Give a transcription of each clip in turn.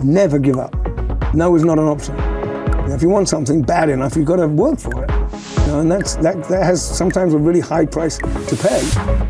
Never give up. No is not an option. If you want something bad enough, you've got to work for it. And that has sometimes a really high price to pay.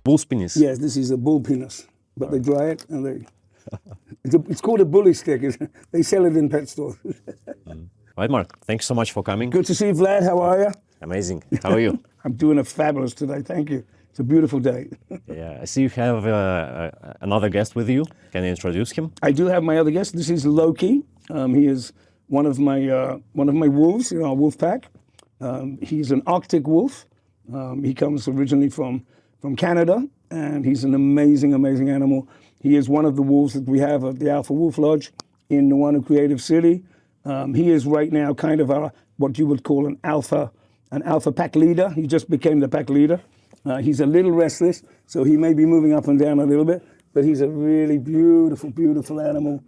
Bull's penis? Yes, this is a bull penis, but they dry it and it's called a bully stick. They sell it in pet stores. Right, Mark, thanks so much for coming. Good to see you, Vlad. How are you? Amazing. How are you? I'm doing a fabulous today, thank you. It's a beautiful day. Yeah, I see you have another guest with you. Can you introduce him? I do have my other guest. This is Loki. He is one of my wolves in our wolf pack. He's an Arctic wolf. He comes originally from Canada, and he's an amazing, amazing animal. He is one of the wolves that we have at the Alpha Wolf Lodge in Nuanu Creative City. He is right now kind of what you would call an alpha pack leader. He just became the pack leader. He's a little restless, so he may be moving up and down a little bit, but he's a really beautiful, beautiful animal.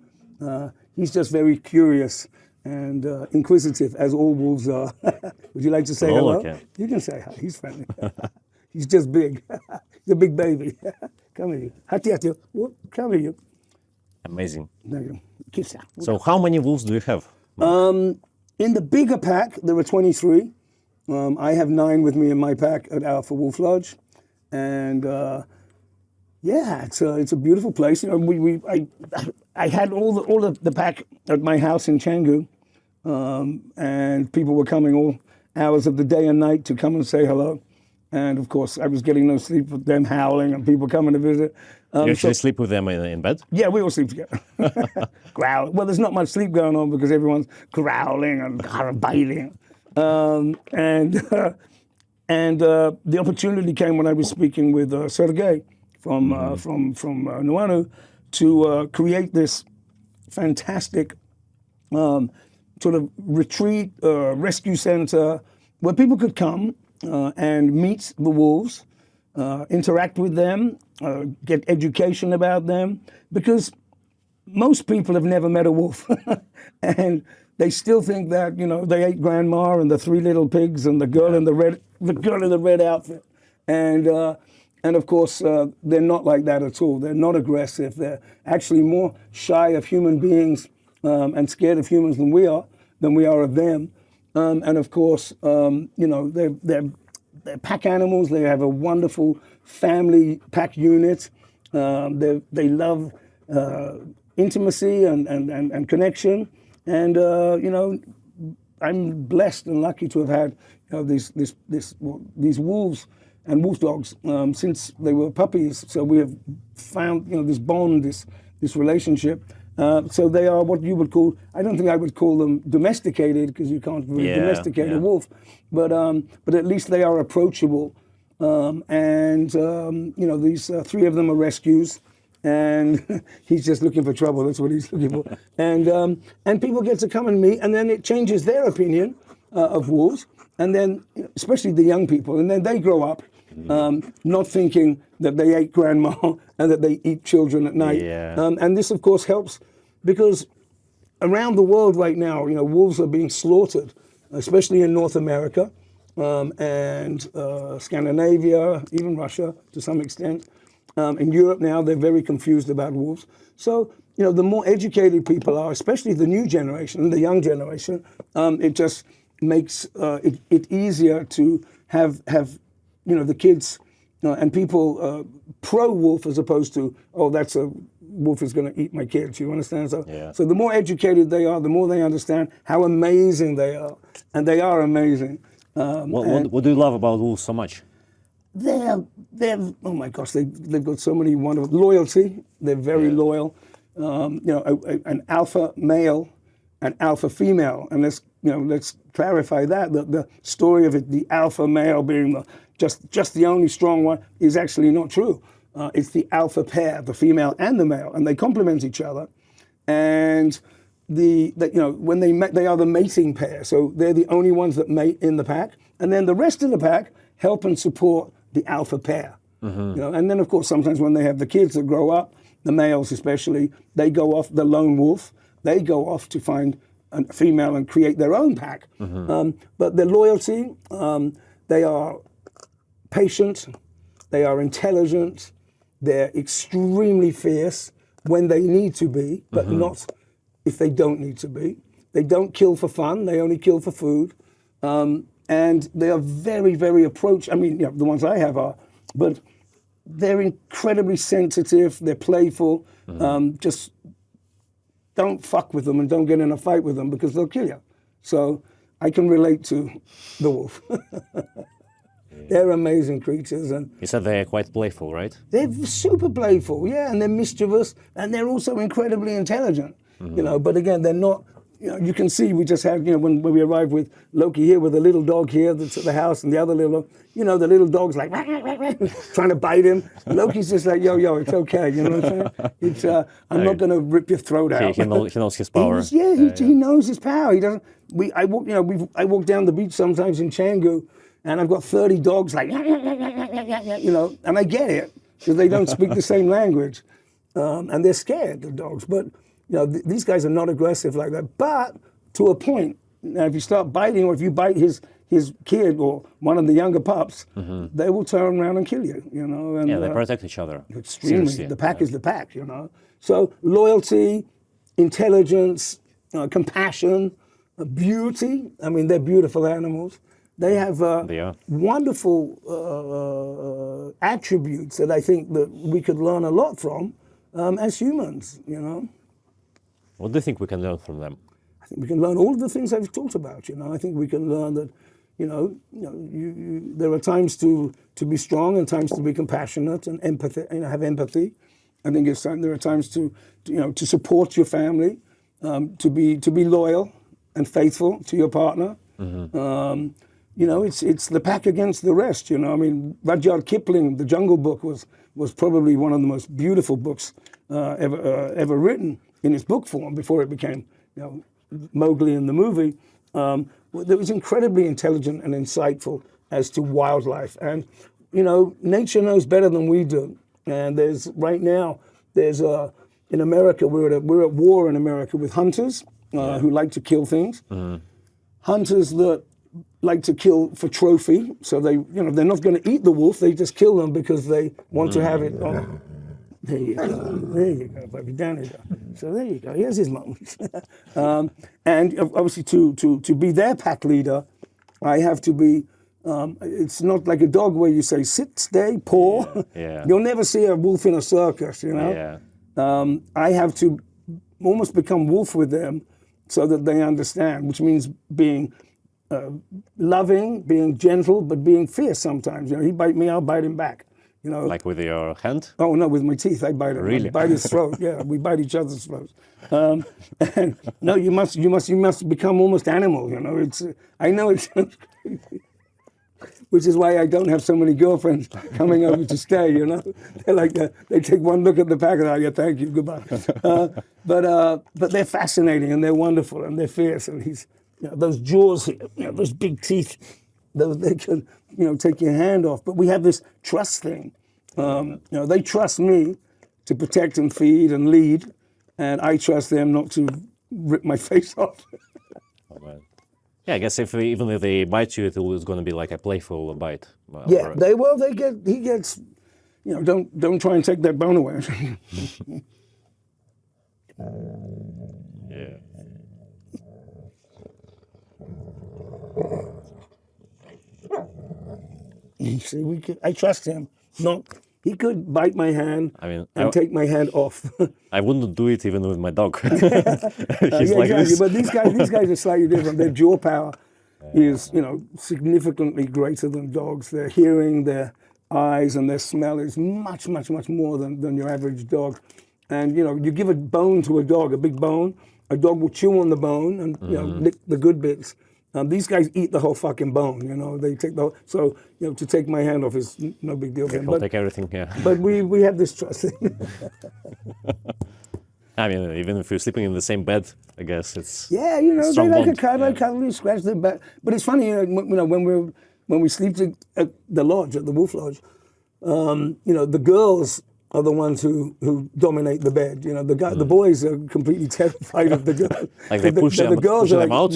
He's just very curious and inquisitive, as all wolves are. Would you like to say hello? Okay. You can say hi. He's friendly. He's just big. He's a big baby. Come here. Hati. Come here. Amazing. There you go. Kiss her. So how many wolves do you have? In the bigger pack, there are 23. I have 9 with me in my pack at Alpha Wolf Lodge. And yeah, it's a beautiful place. You know, I had all of the pack at my house in Canggu. And people were coming all hours of the day and night to come and say hello. And of course, I was getting no sleep with them howling and people coming to visit. You actually sleep with them in bed? Yeah, we all sleep together. Growl. Well, there's not much sleep going on because everyone's growling and biting. And the opportunity came when I was speaking with Sergey from Nuanu to create this fantastic sort of retreat rescue center where people could come and meet the wolves, interact with them, get education about them, because most people have never met a wolf, and they still think that, you know, they ate grandma and the 3 little pigs and the girl in the red outfit, and of course they're not like that at all. They're not aggressive. They're actually more shy of human beings and scared of humans than we are of them. And of course, you know, they're pack animals. They have a wonderful family pack unit. They love intimacy and connection. And you know, I'm blessed and lucky to have had, you know, these wolves and wolf dogs since they were puppies. So we have found, you know, this bond, this relationship. So they are what you would call, I don't think I would call them domesticated, because you can't really domesticate a wolf, but at least they are approachable. And you know, these 3 of them are rescues, and he's just looking for trouble. That's what he's looking for. And people get to come and meet, and then it changes their opinion of wolves, and then especially the young people, and then they grow up not thinking that they ate grandma and that they eat children at night. And this, of course, helps because around the world right now, you know, wolves are being slaughtered, especially in North America and Scandinavia, even Russia to some extent. In Europe now, they're very confused about wolves. So, you know, the more educated people are, especially the new generation, the young generation, it just makes it easier to have you know, the kids and people pro-wolf as opposed to, oh, that's a wolf is going to eat my kids. You understand? So the more educated they are, the more they understand how amazing they are, and they are amazing. What do you love about wolves so much? They're oh my gosh, they've got so many wonderful loyalty. They're very loyal. You know, an alpha male, an alpha female, and there's let's clarify that the story of it, the alpha male being just the only strong one, is actually not true. It's the alpha pair, the female and the male, and they complement each other. And when they mate, they are the mating pair. So they're the only ones that mate in the pack, and then the rest of the pack help and support the alpha pair. And then of course sometimes when they have the kids that grow up, the males especially, they go off, the lone wolf, they go off to find a female and create their own pack. But their loyalty, they are patient, they are intelligent, they're extremely fierce when they need to be, but not if they don't need to be. They don't kill for fun, they only kill for food. And they are very, very the ones I have are, but they're incredibly sensitive, they're playful. Just don't fuck with them and don't get in a fight with them because they'll kill you. So I can relate to the wolf. They're amazing creatures. And you said they're quite playful, right? They're super playful, yeah, and they're mischievous, and they're also incredibly intelligent. But again, they're not. You can see we just had, when we arrived with Loki here with a little dog here that's at the house, and the other little dog, the little dog's like trying to bite him. Loki's just like, yo, it's okay. You know what I'm saying? It's I'm not going to rip your throat out. He knows his power. He knows his power. He doesn't. I walk down the beach sometimes in Canggu, and I've got 30 dogs like, and I get it because they don't speak the same language, and they're scared, the dogs. But these guys are not aggressive like that. But to a point, now if you start biting, or if you bite his kid or one of the younger pups, they will turn around and kill you. And, they protect each other. Extremely. Seriously. The pack is the pack. So loyalty, intelligence, compassion, beauty. I mean, they're beautiful animals. They have wonderful attributes that I think that we could learn a lot from as humans. What do you think we can learn from them? I think we can learn all of the things I've talked about. I think we can learn that, there are times to be strong and times to be compassionate and empathy. Have empathy. I think there are times to support your family, to be loyal and faithful to your partner. It's the pack against the rest. Rudyard Kipling, The Jungle Book, was probably one of the most beautiful books ever written in its book form before it became, Mowgli in the movie. That was incredibly intelligent and insightful as to wildlife. And, nature knows better than we do. And right now, in America, we're at war in America with hunters who like to kill things. Hunters that like to kill for trophy. So they're not going to eat the wolf. They just kill them because they want to have it. There you go, baby. Down you go. So there you go. Here's his moment. And obviously, to be their pack leader, I have to be. It's not like a dog where you say sit, stay, paw. You'll never see a wolf in a circus. I have to almost become wolf with them, so that they understand, which means being loving, being gentle, but being fierce sometimes. He bite me, I'll bite him back. Like with your hand? Oh no, with my teeth I bite him. Really? I bite his throat. Yeah, we bite each other's throats. And no, you must become almost animal. I know it sounds crazy, which is why I don't have so many girlfriends coming over to stay. They're like they take one look at the pack and yeah, thank you, goodbye. But they're fascinating and they're wonderful and they're fierce, and those jaws here, those big teeth, they can take your hand off. But we have this trust thing. They trust me to protect and feed and lead, and I trust them not to rip my face off. Yeah, I guess even if they bite you, it's going to be like a playful bite. He gets. Don't try and take that bone away. Yeah. You see, I trust him. He could bite my hand and take my hand off. I wouldn't do it even with my dog. He's like exactly. This. But these guys are slightly different. Their jaw power is, significantly greater than dogs. Their hearing, their eyes, and their smell is much, much, much more than your average dog. And you give a bone to a dog, a big bone, a dog will chew on the bone and lick the good bits. These guys eat the whole fucking bone. They take the whole, so to take my hand off is no big deal. He'll take everything. Yeah. But we have this trust. I mean, even if you're sleeping in the same bed, I guess it's yeah. They like a cuddle, you scratch their back. But it's funny, when we sleep at the lodge, at the Wolf Lodge, the girls are the ones who dominate the bed. The boys are completely terrified of the girls. Like they push the girls are them like, out.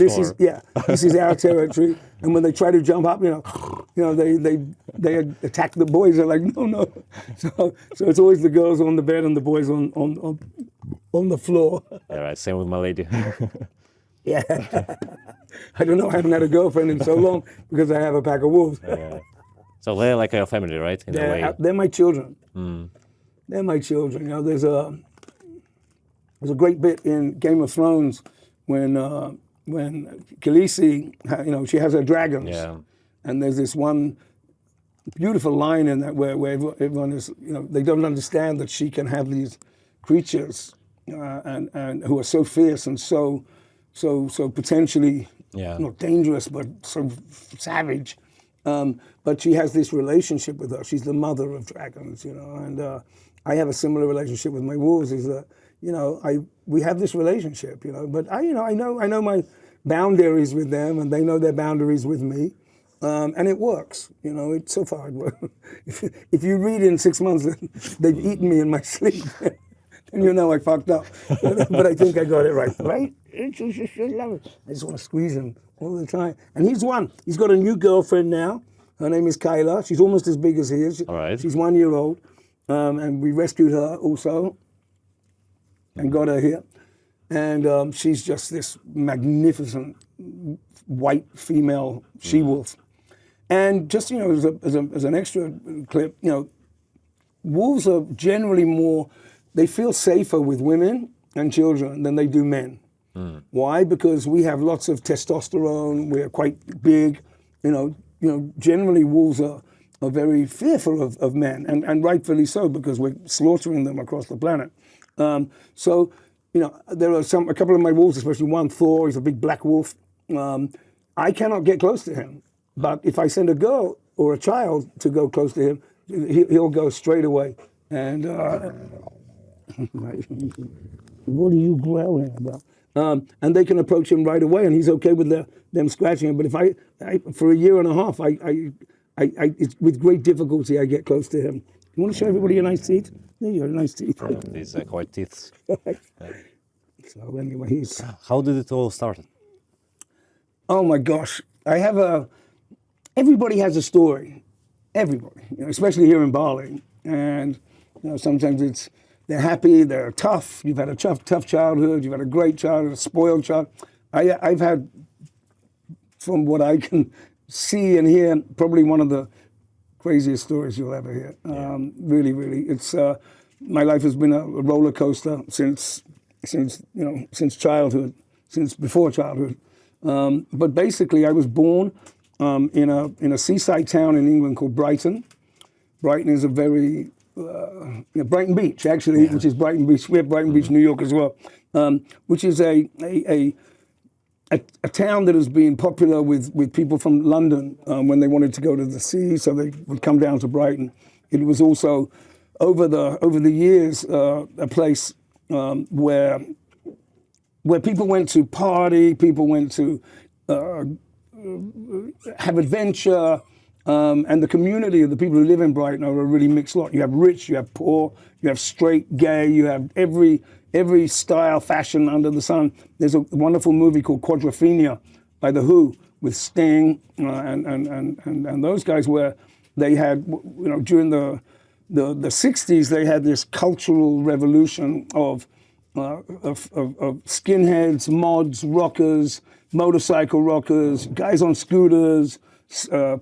This is our territory. And when they try to jump up, they attack the boys. They're like, no. So it's always the girls on the bed and the boys on the floor. Yeah, right. Same with my lady. Yeah. I don't know. I haven't had a girlfriend in so long because I have a pack of wolves. Yeah. So they're like your family, right? In a way. They're my children. They're my children. There's a great bit in Game of Thrones when Khaleesi, she has her dragons. Yeah. And there's this one beautiful line in that where everyone is, they don't understand that she can have these creatures and who are so fierce and so potentially not dangerous, but so savage. But she has this relationship with her. She's the mother of dragons, and I have a similar relationship with my wolves. Is that we have this relationship, But I know my boundaries with them, and they know their boundaries with me, and it works. It's so far it works. If you read in 6 months that they've eaten me in my sleep, then I fucked up. But I think I got it right. Right? I just want to squeeze him all the time. And he's one. He's got a new girlfriend now. Her name is Kyla. She's almost as big as he is. All right. She's 1 year old. And we rescued her also and got her here. And she's just this magnificent white female she-wolf. And just, as an extra clip, wolves are generally they feel safer with women and children than they do men. Why? Because we have lots of testosterone. We're quite big. Generally wolves are very fearful of men, and rightfully so, because we're slaughtering them across the planet. So there are a couple of my wolves, especially one, Thor. He's a big black wolf. I cannot get close to him, but if I send a girl or a child to go close to him, he'll go straight away. And what are you growling about? And they can approach him right away, and he's okay with them scratching him. But if I for a year and a half, it's with great difficulty I get close to him. You want to show everybody your nice teeth? There you go, nice teeth. These are quite teeth. So anyway, How did it all start? Oh my gosh, everybody has a story. Everybody, especially here in Bali, and sometimes they're happy, they're tough. You've had a tough childhood. You've had a great childhood, a spoiled child. I've had, from what I can see and hear, probably one of the craziest stories you'll ever hear. Really, really, it's my life has been a roller coaster since childhood, since before childhood. But basically, I was born in a seaside town in England called Brighton. Brighton is a very Brighton Beach, actually, which is Brighton Beach. We have Brighton Beach, New York, as well, which is a town that has been popular with people from London when they wanted to go to the sea, so they would come down to Brighton. It was also over the years a place where people went to party, people went to have adventure. And the community of the people who live in Brighton are a really mixed lot. You have rich, you have poor, you have straight, gay, you have every style, fashion under the sun. There's a wonderful movie called Quadrophenia by The Who with Sting and those guys, where they had, during the 60s, they had this cultural revolution of skinheads, mods, rockers, motorcycle rockers, guys on scooters,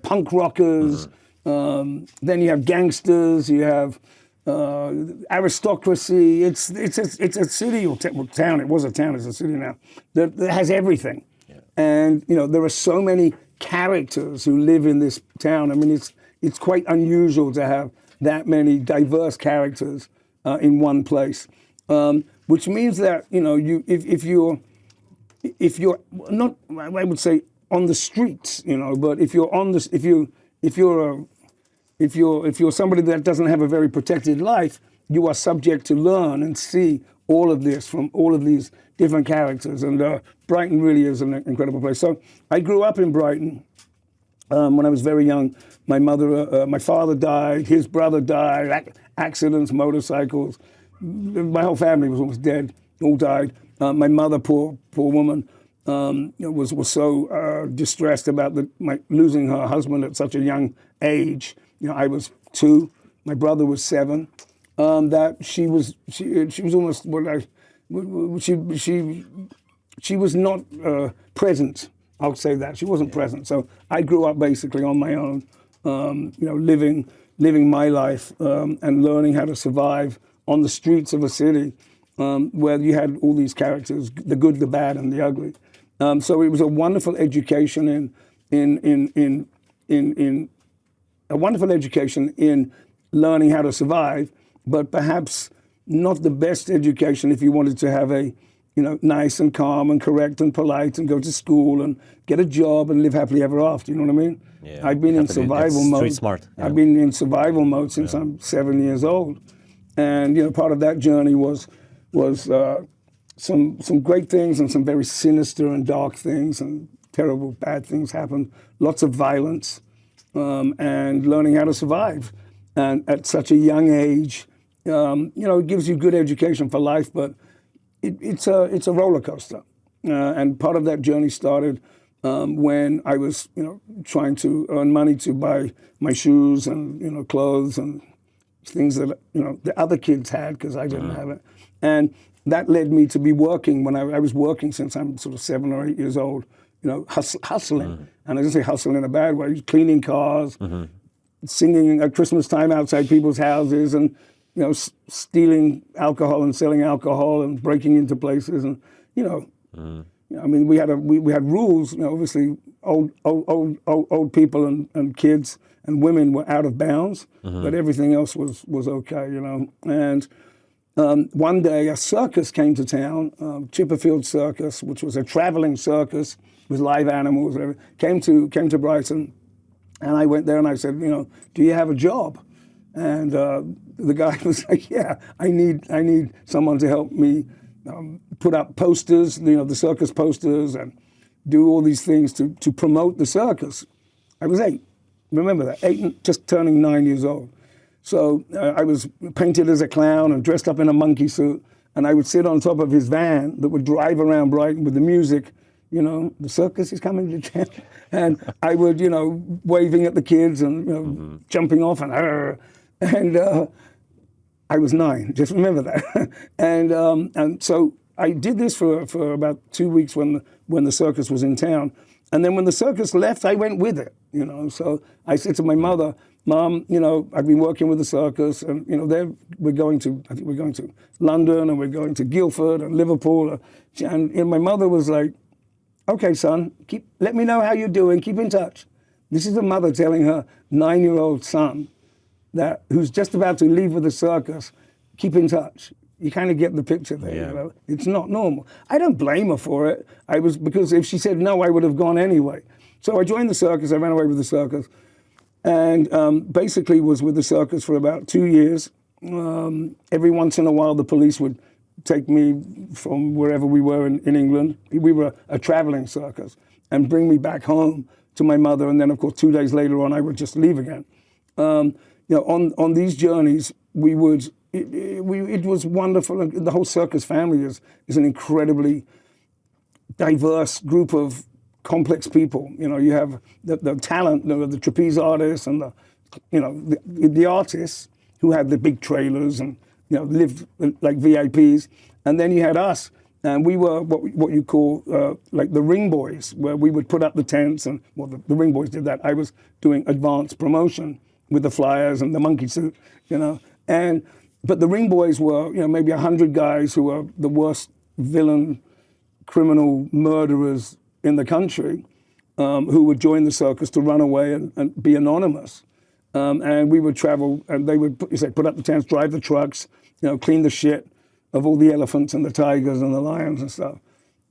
punk rockers, then you have gangsters, you have aristocracy. It's a city or town. It was a town. It's a city now that has everything. Yeah. And there are so many characters who live in this town. I mean, it's quite unusual to have that many diverse characters in one place. which means that if you're not, I would say on the streets, but if you're on this, if you're somebody that doesn't have a very protected life, you are subject to learn and see all of this from all of these different characters. And Brighton really is an incredible place. So I grew up in Brighton. When I was very young, my father died, his brother died, accidents, motorcycles. My whole family was almost dead, all died. My mother, poor woman, was so distressed about losing her husband at such a young age. I was 2, my brother was 7. That she was almost she was not present. I'll say that she wasn't present. So I grew up basically on my own, living my life and learning how to survive on the streets of a city where you had all these characters, the good, the bad, and the ugly. So it was a wonderful education in learning how to survive, but perhaps not the best education if you wanted to have a nice and calm and correct and polite and go to school and get a job and live happily ever after. You know what I mean? Yeah. I've been in survival mode. Street smart. Yeah. I've been in survival mode since I'm 7 years old, and part of that journey was some great things and some very sinister and dark things and terrible bad things happened. Lots of violence, and learning how to survive, and at such a young age, it gives you good education for life, but it's a roller coaster, and part of that journey started when I was, trying to earn money to buy my shoes and clothes and things that the other kids had because I didn't have it, and that led me to be working when I was working since I'm sort of 7 or 8 years old, hustling, and I didn't say hustle in a bad way, cleaning cars, singing at Christmas time outside people's houses, and stealing alcohol and selling alcohol and breaking into places, and I mean, we had rules. Obviously, old people and kids and women were out of bounds, but everything else was okay. And one day a circus came to town, Chipperfield Circus, which was a traveling circus with live animals. Came to Brighton, and I went there and I said, do you have a job? And the guy was like, yeah, I need someone to help me put up posters, the circus posters, and do all these things to promote the circus. I was 8, remember that, 8, just turning 9 years old. So I was painted as a clown and dressed up in a monkey suit, and I would sit on top of his van that would drive around Brighton with the music, the circus is coming to town, and I would, waving at the kids and jumping off and I was 9, just remember that. And so I did this for about 2 weeks when the circus was in town. And then when the circus left, I went with it, So I said to my mother, Mom, I've been working with the circus, and, I think we're going to London, and we're going to Guildford and Liverpool. And my mother was like, okay, son, let me know how you're doing, keep in touch. This is a mother telling her 9-year-old son who's just about to leave with the circus, keep in touch. You kind of get the picture there, Yeah. It's not normal. I don't blame her for it. Because if she said no, I would have gone anyway. So I joined the circus, I ran away with the circus, and basically was with the circus for about 2 years. Every once in a while, the police would take me from wherever we were in England. We were a traveling circus, and bring me back home to my mother. And then, of course, 2 days later on, I would just leave again. On these journeys, it was wonderful. And the whole circus family is an incredibly diverse group of complex people. You have the talent, the trapeze artists, and the artists who had the big trailers and lived like VIPs. And then you had us, and we were what you call like the ring boys, where we would put up the tents, and the ring boys did that. I was doing advanced promotion with the flyers and the monkey suit, but the ring boys were, maybe 100 guys who were the worst villain, criminal murderers in the country, who would join the circus to run away and be anonymous. And we would travel, and they would put up the tents, drive the trucks, clean the shit, of all the elephants and the tigers and the lions and stuff.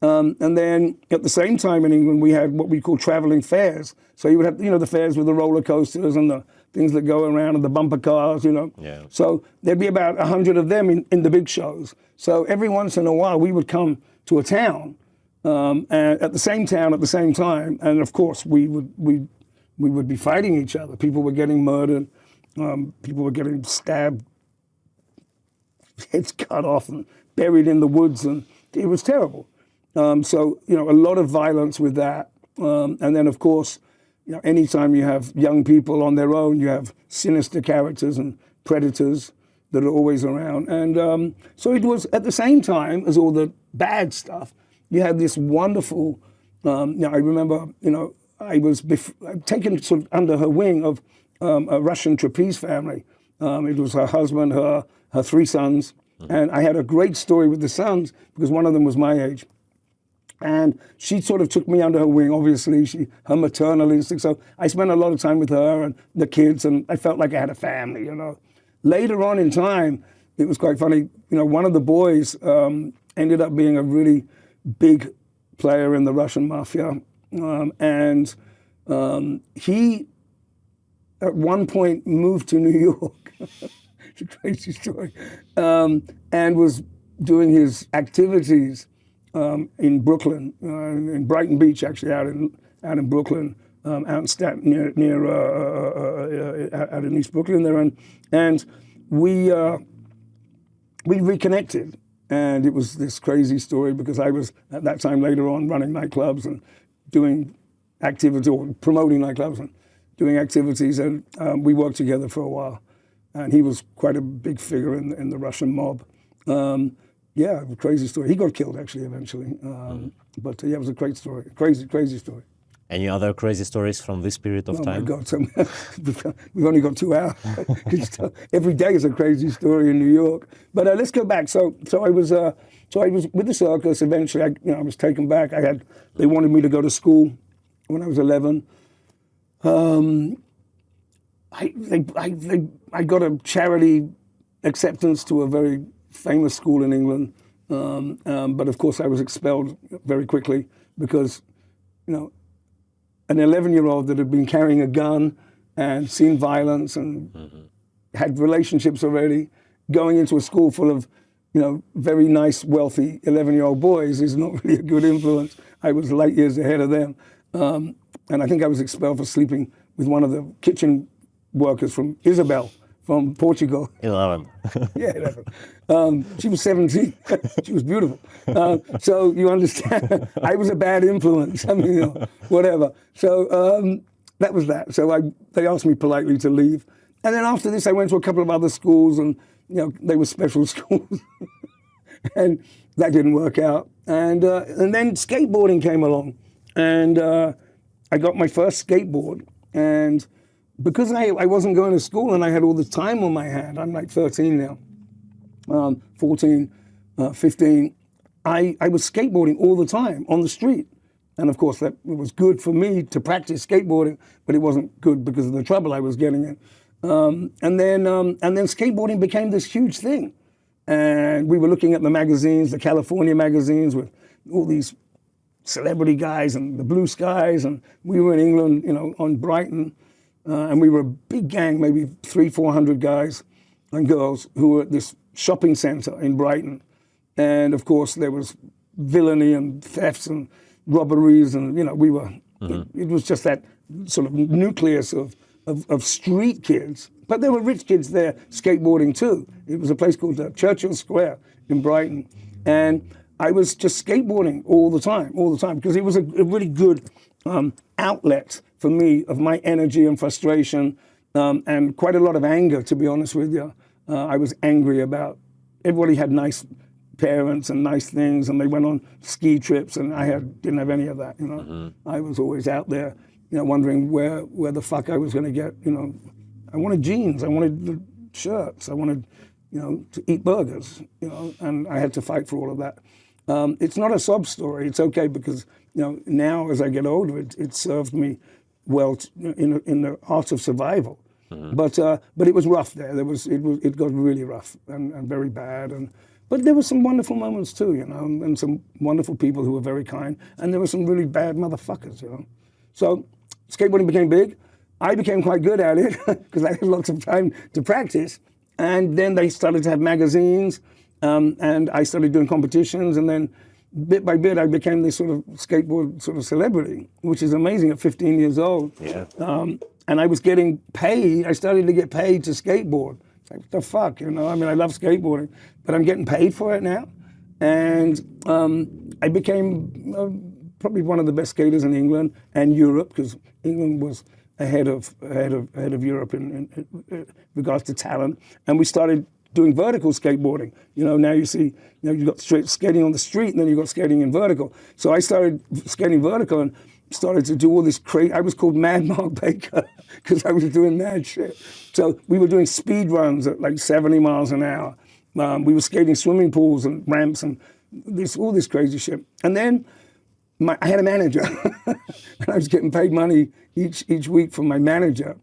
And then at the same time in England, we had what we call traveling fairs. So you would have, the fairs with the roller coasters and the things that go around and the bumper cars, Yeah. So there'd be about 100 of them in the big shows. So every once in a while, we would come to a town, and at the same town at the same time. And of course, we would be fighting each other. People were getting murdered. People were getting stabbed, heads cut off and buried in the woods. And it was terrible. So, a lot of violence with that. And then, of course, anytime you have young people on their own, you have sinister characters and predators that are always around. And so it was at the same time as all the bad stuff, you had this wonderful, I remember, I was taken sort of under her wing of a Russian trapeze family. It was her husband, her 3 sons. And I had a great story with the sons because one of them was my age. And she sort of took me under her wing, obviously, her maternal instinct. So I spent a lot of time with her and the kids, and I felt like I had a family, Later on in time, it was quite funny. One of the boys ended up being a really big player in the Russian mafia. And he, at one point, moved to New York. It's a crazy story. And was doing his activities in Brooklyn, in Brighton Beach, actually, out in Brooklyn, out in Staten, out in East Brooklyn there, and we reconnected, and it was this crazy story because I was at that time later on running nightclubs and doing activity or promoting nightclubs and doing activities, and we worked together for a while, and he was quite a big figure in the Russian mob. Yeah, a crazy story. He got killed, actually, eventually. But yeah, it was a great story. Crazy story. Any other crazy stories from this period of time? Oh, my God. We've only got 2 hours. Every day is a crazy story in New York. But let's go back. So I was with the circus. Eventually, I was taken back. They wanted me to go to school when I was 11. I got a charity acceptance to a very famous school in England, but of course I was expelled very quickly because, an 11-year-old that had been carrying a gun and seen violence and had relationships already, going into a school full of, very nice, wealthy 11-year-old boys is not really a good influence. I was light years ahead of them, and I think I was expelled for sleeping with one of the kitchen workers from Isabel, from Portugal. 11. Yeah, 11. She was 17. She was beautiful. So you understand, I was a bad influence. I mean, whatever. So that was that. So they asked me politely to leave. And then after this, I went to a couple of other schools, and they were special schools. And that didn't work out. And then skateboarding came along. And I got my first skateboard. And because I wasn't going to school and I had all the time on my hand, I'm like 13 now, 14, 15, I was skateboarding all the time on the street. And of course, that was good for me to practice skateboarding, but it wasn't good because of the trouble I was getting in. And then skateboarding became this huge thing. And we were looking at the magazines, the California magazines with all these celebrity guys and the blue skies. And we were in England, on Brighton. And we were a big gang, maybe 300-400 guys and girls who were at this shopping center in Brighton. And of course, there was villainy and thefts and robberies. And, we were, it was just that sort of nucleus of street kids. But there were rich kids there skateboarding too. It was a place called Churchill Square in Brighton. And I was just skateboarding all the time, because it was a really good outlet for me of my energy and frustration, and quite a lot of anger, to be honest with you. I was angry about, everybody had nice parents and nice things, and they went on ski trips, and I didn't have any of that, I was always out there, wondering where the fuck I was gonna get, I wanted jeans, I wanted the shirts, I wanted, to eat burgers, and I had to fight for all of that. It's not a sob story, it's okay, because, now as I get older, it served me well in the art of survival, but it was rough there. It got really rough and very bad, and But there were some wonderful moments too, you know, and some wonderful people who were very kind, and there were some really bad motherfuckers, you know. So skateboarding became big. I became quite good at it because I had lots of time to practice. And then they started to have magazines, and I started doing competitions, and then bit by bit I became this sort of skateboard sort of celebrity, which is amazing at 15 years old. Yeah. And I was getting paid. I started to get paid to skateboard. It's like, what the fuck, you know? I mean, I love skateboarding, but I'm getting paid for it now. And I became probably one of the best skaters in England and Europe, because England was ahead of Europe in regards to talent. And we started doing vertical skateboarding. You know, now you see, you know, you've got straight skating on the street, and then you've got skating in vertical. So I started skating vertical and started to do all this crazy. I was called Mad Mark Baker because I was doing mad shit. So we were doing speed runs at like 70 miles an hour. We were skating swimming pools and ramps and all this crazy shit. And then I had a manager, and I was getting paid money each week from my manager,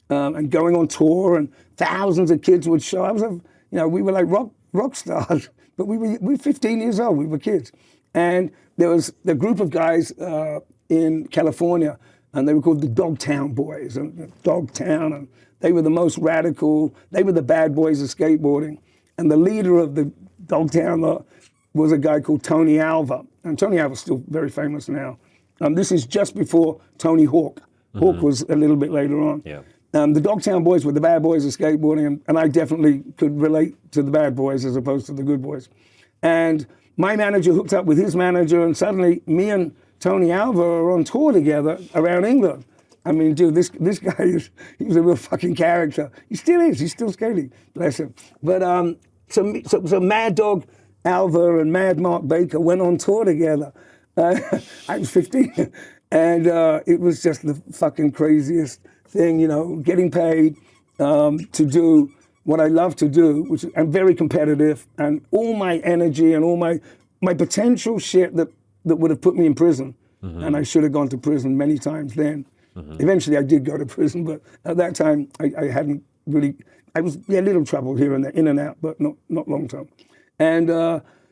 and going on tour, and thousands of kids would show. We were like rock stars, but we were 15 years old. We were kids, and there was the group of guys in California, and they were called the Dogtown Boys, and Dogtown, and they were the most radical. They were the bad boys of skateboarding, and the leader of the Dogtown was a guy called Tony Alva, and Tony Alva's still very famous now. This is just before Tony Hawk. Hawk was a little bit later on. Yeah. The Dogtown Boys were the bad boys of skateboarding, and I definitely could relate to the bad boys as opposed to the good boys. And my manager hooked up with his manager, and suddenly me and Tony Alva are on tour together around England. I mean, dude, this guy he was a real fucking character. He still is. He's still skating, bless him. But so Mad Dog Alva and Mad Mark Baker went on tour together. I was 15, and it was just the fucking craziest thing, you know, getting paid to do what I love to do, which I'm very competitive, and all my energy and all my potential shit that would have put me in prison, and I should have gone to prison many times then. Eventually I did go to prison, but at that time I hadn't really, I was a little trouble here and there, in and out, but not long term. And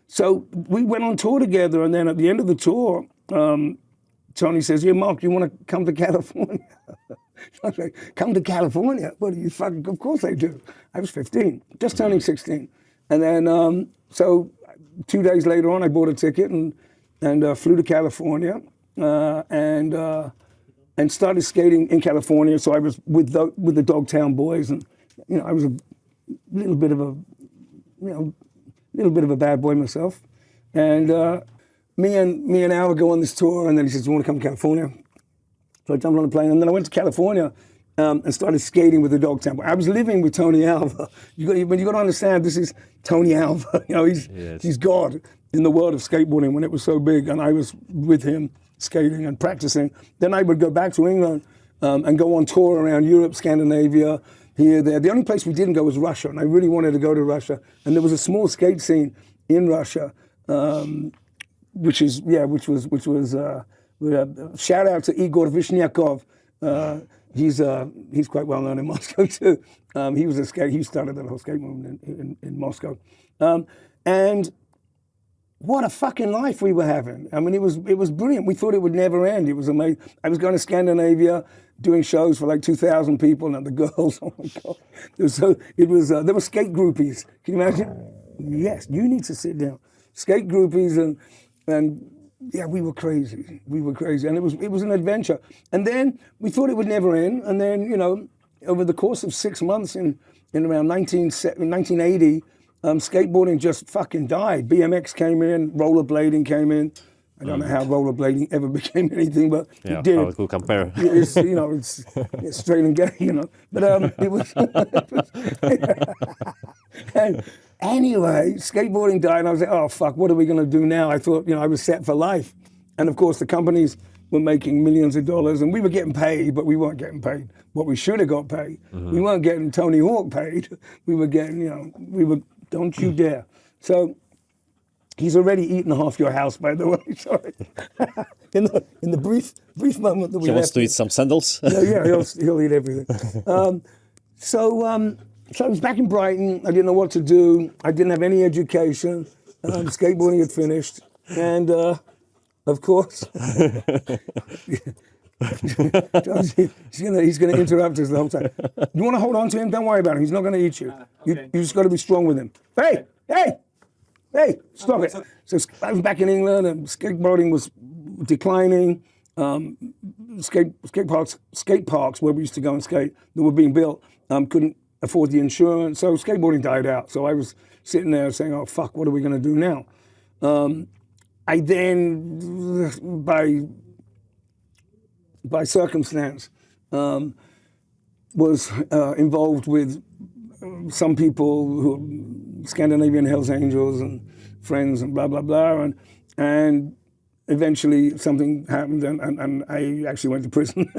so we went on tour together, and then at the end of the tour, Tony says, "Yeah, Mark, you want to come to California?" I was like, "Come to California? What are you fucking?" Of course I do. I was 15, just turning 16. And then, so 2 days later on, I bought a ticket and flew to California, and started skating in California. So I was with the Dogtown Boys, and you know, I was a little bit of a bad boy myself. And me and Al would go on this tour, and then he says, "You want to come to California?" So I jumped on a plane, and then I went to California and started skating with the Dogtown Boys. I was living with Tony Alva. You got to understand, this is Tony Alva. You know, he's God in the world of skateboarding when it was so big, and I was with him skating and practicing. Then I would go back to England and go on tour around Europe, Scandinavia, here, there. The only place we didn't go was Russia, and I really wanted to go to Russia. And there was a small skate scene in Russia, which was shout out to Igor Vishnyakov. He's quite well known in Moscow too. He started the whole skate movement in Moscow. And what a fucking life we were having. I mean, it was brilliant. We thought it would never end. It was amazing. I was going to Scandinavia, doing shows for like 2,000 people, and the girls, oh my God. There were skate groupies. Can you imagine? Yes, you need to sit down. Skate groupies, and yeah, we were crazy. And it was an adventure. And then we thought it would never end. And then, you know, over the course of 6 months in around 1980, skateboarding just fucking died. BMX came in, rollerblading came in. I don't know how rollerblading ever became anything, but it did. How it will compare. It's, you know, it's straight and gay, you know. But it was. And anyway, skateboarding died, and I was like, oh fuck, what are we gonna do now? I thought, you know, I was set for life, and of course the companies were making millions of dollars, and we were getting paid, but we weren't getting paid what we should have got paid. We weren't getting Tony Hawk paid. We were getting, you know, don't you dare. So. He's already eaten half your house, by the way. Sorry. in the brief moment that we He wants to eat some sandals. Yeah, he'll eat everything. So So I was back in Brighton. I didn't know what to do. I didn't have any education. Skateboarding had finished. And of course, he's gonna interrupt us the whole time. You want to hold on to him? Don't worry about him. He's not going to eat you. Okay. You just got to be strong with him. Hey, stop it. So I was back in England, and skateboarding was declining. Skate parks where we used to go and skate that were being built couldn't afford the insurance, so skateboarding died out. So I was sitting there saying, "Oh fuck, what are we going to do now?" I then, by circumstance, was involved with some people who Scandinavian Hells Angels and friends and blah blah blah, and eventually something happened, and I actually went to prison.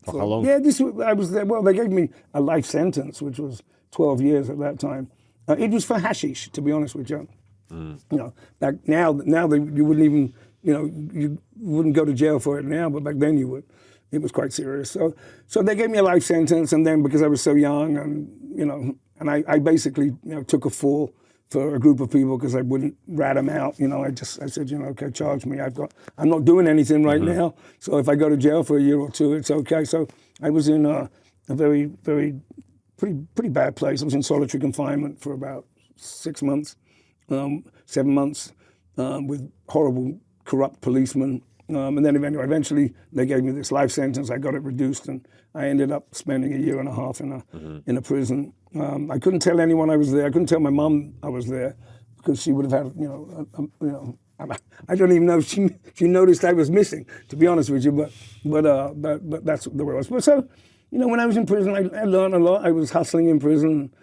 For how long? Yeah, I was there. Well, they gave me a life sentence, which was 12 years at that time. It was for hashish, to be honest with you. You know, back now you wouldn't even, you wouldn't go to jail for it now, but back then you would. It was quite serious. So they gave me a life sentence, and then because I was so young, and I basically took a fall for a group of people because I wouldn't rat them out. I said, okay, charge me. I'm not doing anything right now. So if I go to jail for a year or two, it's okay. So I was in a very, very, pretty bad place. I was in solitary confinement for about 6 months, 7 months, with horrible, corrupt policemen. And then eventually they gave me this life sentence. I got it reduced, and I ended up spending a year and a half in a prison. I couldn't tell anyone I was there. I couldn't tell my mum I was there because she would have had, I don't even know if she noticed I was missing, to be honest with you. But that's the way it was. But so, when I was in prison, I learned a lot. I was hustling in prison.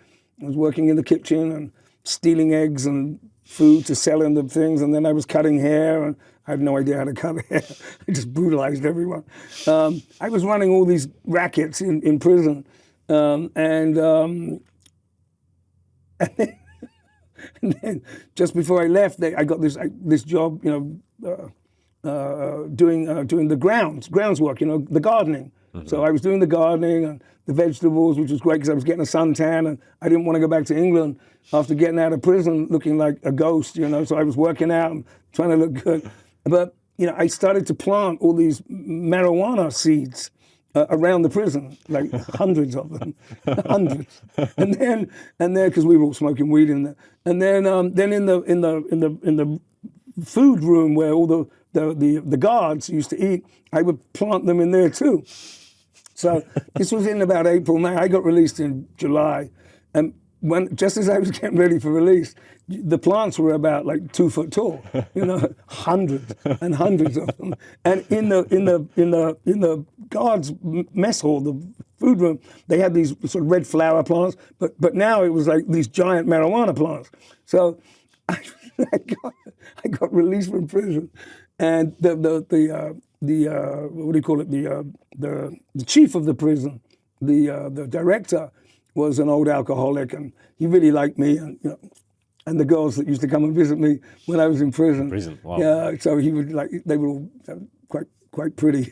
I was working in the kitchen and stealing eggs and food to sell in the things, and then I was cutting hair, and I had no idea how to cut hair. I just brutalized everyone. I was running all these rackets in prison, and then just before I left, I got this job, doing the grounds work, the gardening. So I was doing the gardening and the vegetables, which was great because I was getting a suntan, and I didn't want to go back to England after getting out of prison looking like a ghost, So I was working out and trying to look good. But, I started to plant all these marijuana seeds around the prison, like hundreds of them, hundreds. And then, because we were all smoking weed in there, and then in the food room where all the guards used to eat, I would plant them in there too. So this was in about April, May. I got released in July, and just as I was getting ready for release, the plants were about like 2 foot tall, hundreds and hundreds of them. And in the guards' mess hall, the food room, they had these sort of red flower plants, but now it was like these giant marijuana plants. So I got released from prison, and the what do you call it? The chief of the prison, the director, was an old alcoholic, and he really liked me, and the girls that used to come and visit me when I was in prison. Wow. Yeah, so he would they were all quite pretty,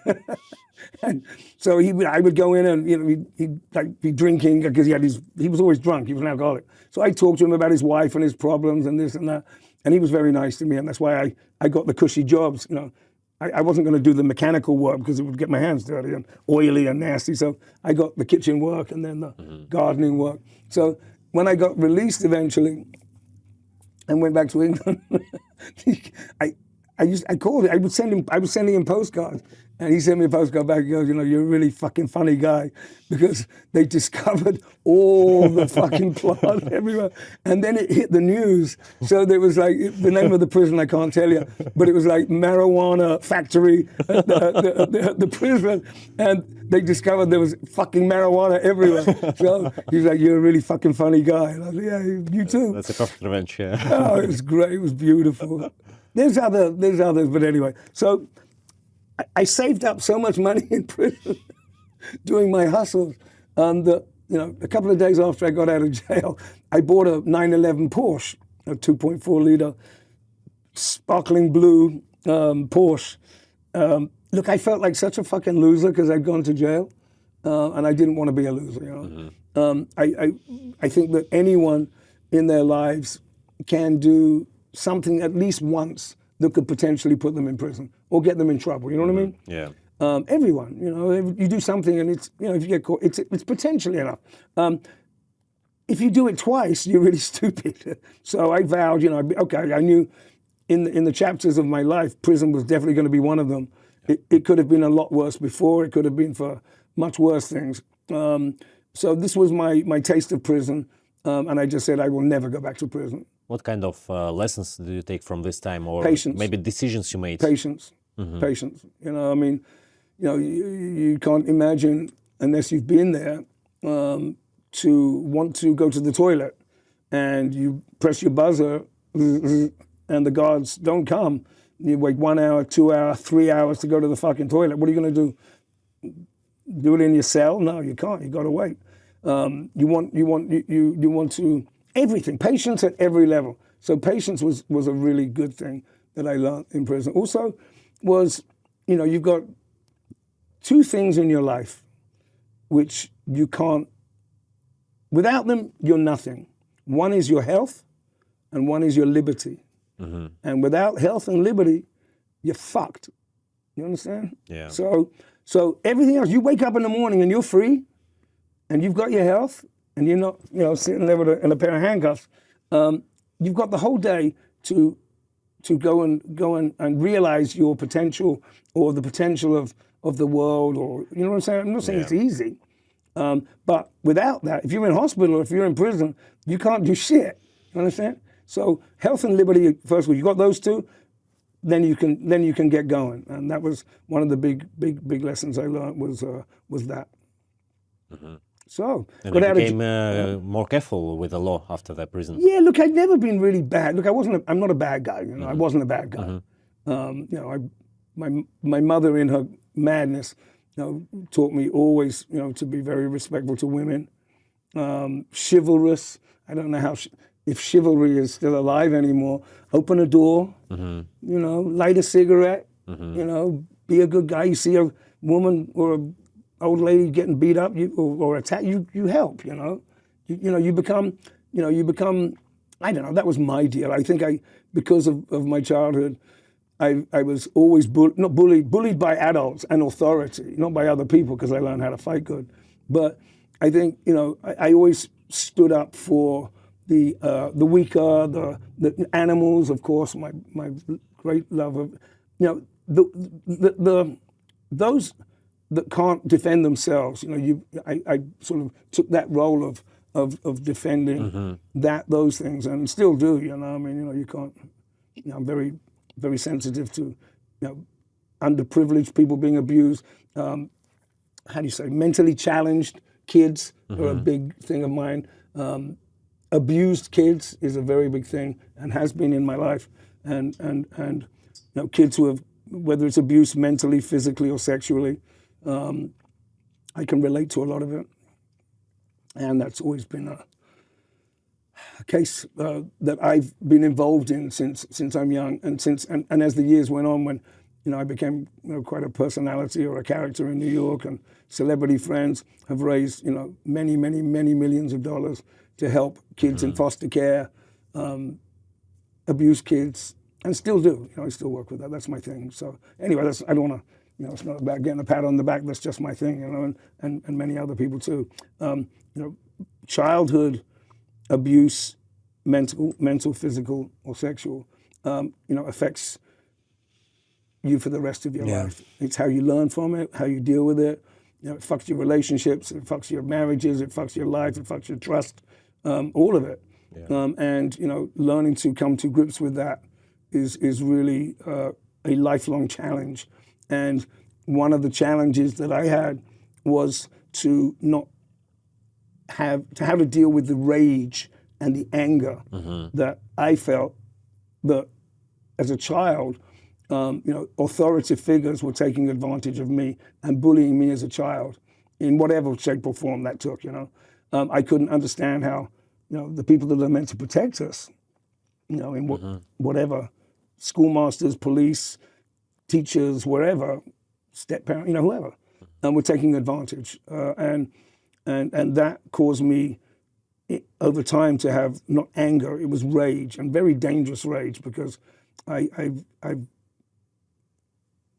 and so I would go in and he'd be drinking because he was always drunk. He was an alcoholic. So I talked to him about his wife and his problems and this and that, and he was very nice to me, and that's why I got the cushy jobs. I wasn't going to do the mechanical work because it would get my hands dirty and oily and nasty. So I got the kitchen work and then the gardening work. So when I got released eventually and went back to England, I called him. I was sending him postcards, and he sent me a postcard back. He goes, you're a really fucking funny guy, because they discovered all the fucking plants everywhere, and then it hit the news. So there was like the name of the prison I can't tell you, but it was like marijuana factory at the prison, and they discovered there was fucking marijuana everywhere. So he's like, you're a really fucking funny guy. And I was like, yeah, you too. That's a perfect revenge, yeah. Oh, it was great. It was beautiful. There's others, but anyway. So I saved up so much money in prison doing my hustles that, a couple of days after I got out of jail, I bought a 911 Porsche, a 2.4 liter sparkling blue Porsche. Look, I felt like such a fucking loser because I'd gone to jail. and I didn't want to be a loser. I think that anyone in their lives can do something at least once that could potentially put them in prison or get them in trouble. You know what I mean? Yeah. Everyone, you do something and it's, if you get caught, it's potentially enough. If you do it twice, you're really stupid. So I vowed, okay, I knew in the chapters of my life, prison was definitely going to be one of them. It could have been a lot worse before. It could have been for much worse things. So this was my taste of prison, and I just said I will never go back to prison. What kind of lessons do you take from this time, or Patience. maybe decisions you made? Patience, patience. You can't imagine unless you've been there to want to go to the toilet, and you press your buzzer, and the guards don't come. You wait 1 hour, 2 hours, 3 hours to go to the fucking toilet. What are you going to do? Do it in your cell? No, you can't. You got to wait. You want to everything. Patience at every level. So patience was a really good thing that I learned in prison. Also, was you've got two things in your life which you can't. Without them, you're nothing. One is your health, and one is your liberty. And without health and liberty, you're fucked. You understand? Yeah. So everything else, you wake up in the morning and you're free, and you've got your health, and you're not, sitting there with in a pair of handcuffs. You've got the whole day to go and realize your potential or the potential of the world, or you know what I'm saying? I'm not saying it's easy, but without that, if you're in hospital or if you're in prison, you can't do shit. You understand? So health and liberty, first of all, you got those two, then you can get going, and that was one of the big lessons I learned was that. So and you became more careful with the law after that prison. Yeah, look, I'd never been really bad. Look, I'm not a bad guy. I wasn't a bad guy. My mother, in her madness, taught me always, to be very respectful to women, chivalrous. I don't know if chivalry is still alive anymore. Open a door, light a cigarette, be a good guy. You see a woman or a old lady getting beat up or attacked, you help. You become. I don't know. That was my deal. I think because of my childhood, I was always bullied by adults and authority, not by other people, because I learned how to fight good. But I think I always stood up for the weaker, the animals, of course. My great love of those that can't defend themselves. I sort of took that role of defending those things, and still do. You can't. I'm very, very sensitive to underprivileged people being abused. How do you say? Mentally challenged kids are a big thing of mine. Abused kids is a very big thing and has been in my life, and kids who have, whether it's abuse mentally, physically, or sexually. I can relate to a lot of it, and that's always been a case that I've been involved in since I'm young, and as the years went on, when I became quite a personality or a character in New York, and celebrity friends have raised many millions of dollars to help kids in foster care, abused kids, and still do. I still work with that. That's my thing. So anyway, I don't want to. It's not about getting a pat on the back. That's just my thing, and many other people too. Childhood abuse, mental, physical, or sexual, affects you for the rest of your life. It's how you learn from it, how you deal with it. It fucks your relationships, it fucks your marriages, it fucks your life, it fucks your trust, all of it. Yeah. And learning to come to grips with that is really a lifelong challenge. And one of the challenges that I had was to have to deal with the rage and the anger that I felt that as a child, authoritative figures were taking advantage of me and bullying me as a child in whatever shape or form that took. I couldn't understand how the people that are meant to protect us, in whatever, schoolmasters, police, teachers, wherever, step parent, whoever, and were taking advantage, and that caused me over time to have not anger, it was rage, and very dangerous rage, because I've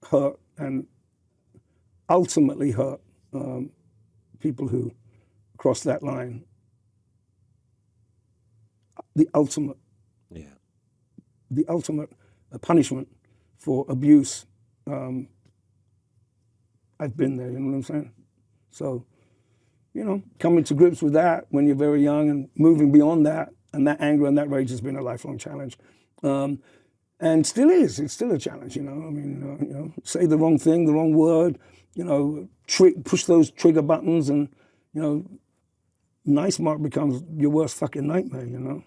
hurt and ultimately hurt people who cross that line. The ultimate punishment for abuse. I've been there, you know what I'm saying? So, coming to grips with that when you're very young and moving beyond that, and that anger and that rage has been a lifelong challenge. And still is. It's still a challenge, I mean, say the wrong thing, the wrong word, push those trigger buttons, and, nice Mark becomes your worst fucking nightmare,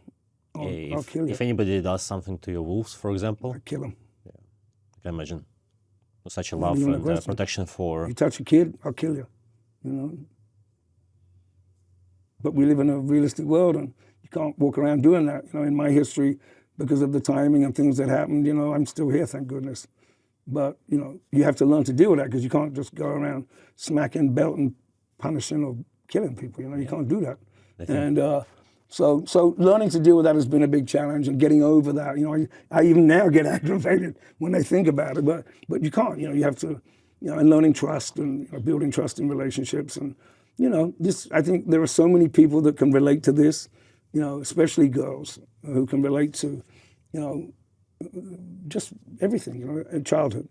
I'll kill you. If anybody does something to your wolves, for example, I kill them. Yeah, I can imagine. Such a love and protection for. You touch a kid, I'll kill you. But we live in a realistic world, and you can't walk around doing that. In my history, because of the timing and things that happened, I'm still here, thank goodness. But you have to learn to deal with that, because you can't just go around smacking, belting, punishing, or killing people. You can't do that. And so learning to deal with that has been a big challenge, and getting over that. I even now get aggravated when I think about it, but you can't. You have to, and learning trust, and building trust in relationships, and this. I think there are so many people that can relate to this, especially girls who can relate to, just everything, childhood,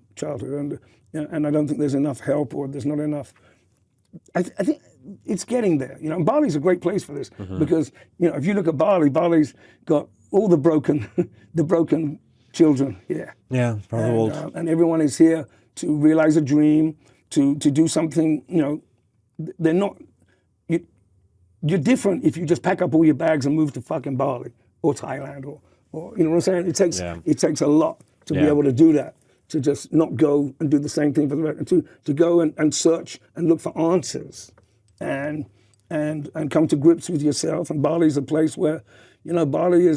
and I don't think there's enough help, or there's not enough. I think it's getting there. Bali's a great place for this, because if you look at Bali, Bali's got all the broken children here. Yeah, from the world. And everyone is here to realize a dream, to do something. They're not. You're different if you just pack up all your bags and move to fucking Bali or Thailand, or you know what I'm saying. It takes a lot to be able to do that. To just not go and do the same thing for the rest, to go and search and look for answers, and come to grips with yourself. And Bali's a place where, Bali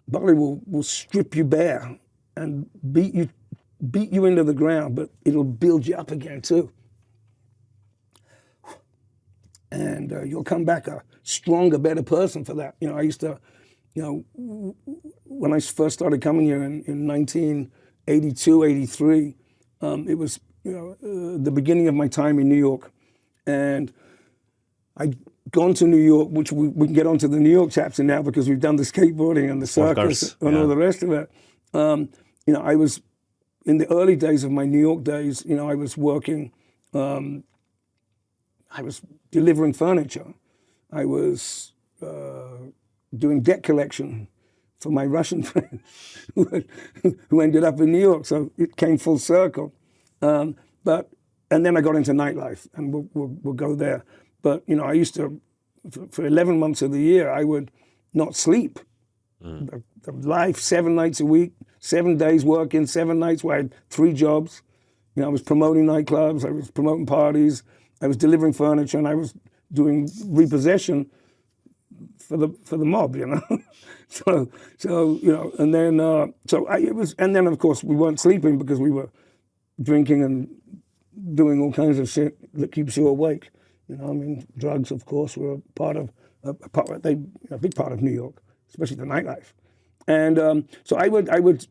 will strip you bare and beat you into the ground, but it'll build you up again too. And you'll come back a stronger, better person for that. I used to, when I first started coming here in 1982, 83, it was the beginning of my time in New York, and I'd gone to New York, which we can get onto the New York chapter now, because we've done the skateboarding and the circus and all the rest of it. I was in the early days of my New York days. I was working. I was delivering furniture. I was doing debt collection for my Russian friend who ended up in New York. So it came full circle. And then I got into nightlife, and we'll go there. But, I used to, for 11 months of the year, I would not sleep. The life, 7 nights a week, 7 days working, 7 nights where I had 3 jobs. I was promoting nightclubs, I was promoting parties, I was delivering furniture, and I was doing repossession for the mob, So and then and then of course we weren't sleeping, because we were drinking and doing all kinds of shit that keeps you awake. Drugs, of course, were a big part of New York, especially the nightlife. And so I would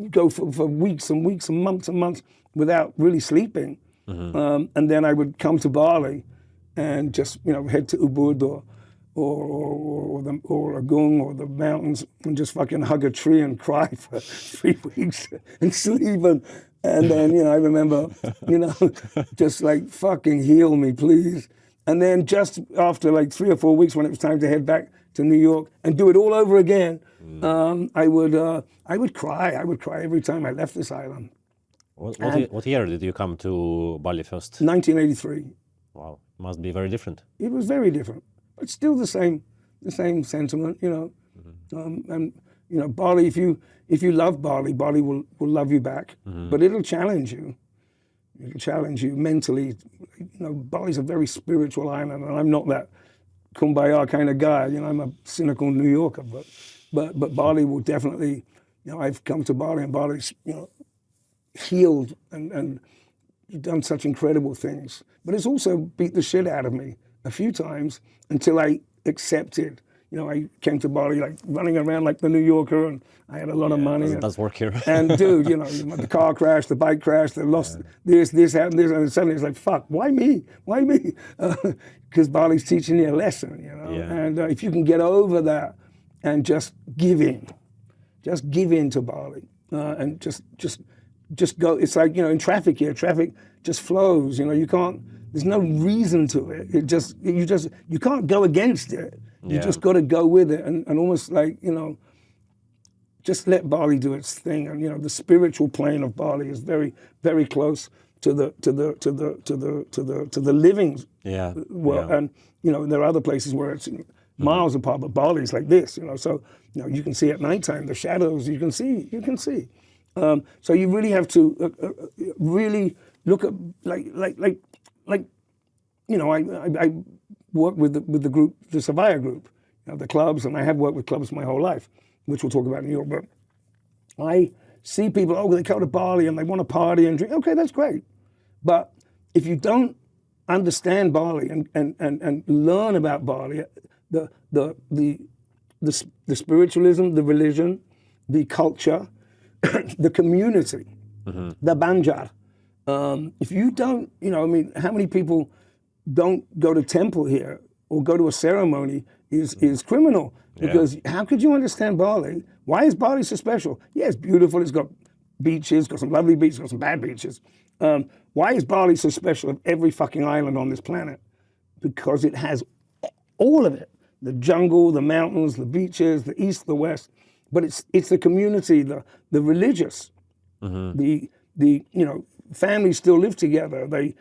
go for weeks and weeks and months without really sleeping. And then I would come to Bali and just head to Ubud or Agung or the mountains, and just fucking hug a tree and cry for 3 weeks and sleep. And then I remember just like, fucking heal me, please. And then just after like 3 or 4 weeks, when it was time to head back to New York and do it all over again, I would cry. I would cry every time I left this island. What year did you come to Bali first? 1983. Wow, must be very different. It was very different, but still the same sentiment, And Bali, if you love Bali, Bali will love you back, but it'll challenge you. It'll challenge you mentally. Bali's a very spiritual island, and I'm not that kumbaya kind of guy. I'm a cynical New Yorker, but Bali will definitely. I've come to Bali, and Bali's healed and you've done such incredible things. But it's also beat the shit out of me a few times until I accepted. You know, I came to Bali like running around like the New Yorker, and I had a lot of money. It does work here. And dude, you know, the car crashed, the bike crashed, they lost this happened, this, and suddenly it's like, fuck, why me? Why me? Because Bali's teaching you a lesson, you know. Yeah. And if you can get over that and just give in to Bali, and just go. It's like, you know, in traffic here, traffic just flows. You know, you can't. There's no reason to it. You can't go against it. You just got to go with it, and almost like, you know, just let Bali do its thing. And you know, the spiritual plane of Bali is very, very close to the living world. And you know, there are other places where it's miles apart, but Bali's like this. You know, so you know, you can see at nighttime the shadows. You can see. So you really have to really look at like you know, I work with the group, the Savaya group, you know, the clubs, and I have worked with clubs my whole life, which we'll talk about in New York. But I see people, they go to Bali and they want to party and drink. Okay, that's great. But if you don't understand Bali and learn about Bali, the spiritualism, the religion, the culture, the community, the Banjar. If you don't, you know, I mean, how many people don't go to temple here or go to a ceremony is criminal, because how could you understand Bali? Why is Bali so special? Yeah, it's beautiful. It's got beaches, got some lovely beaches, got some bad beaches. Why is Bali so special of every fucking island on this planet? Because it has all of it. The jungle, the mountains, the beaches, the east, the west. But it's the community, the religious, the you know, families still live together. There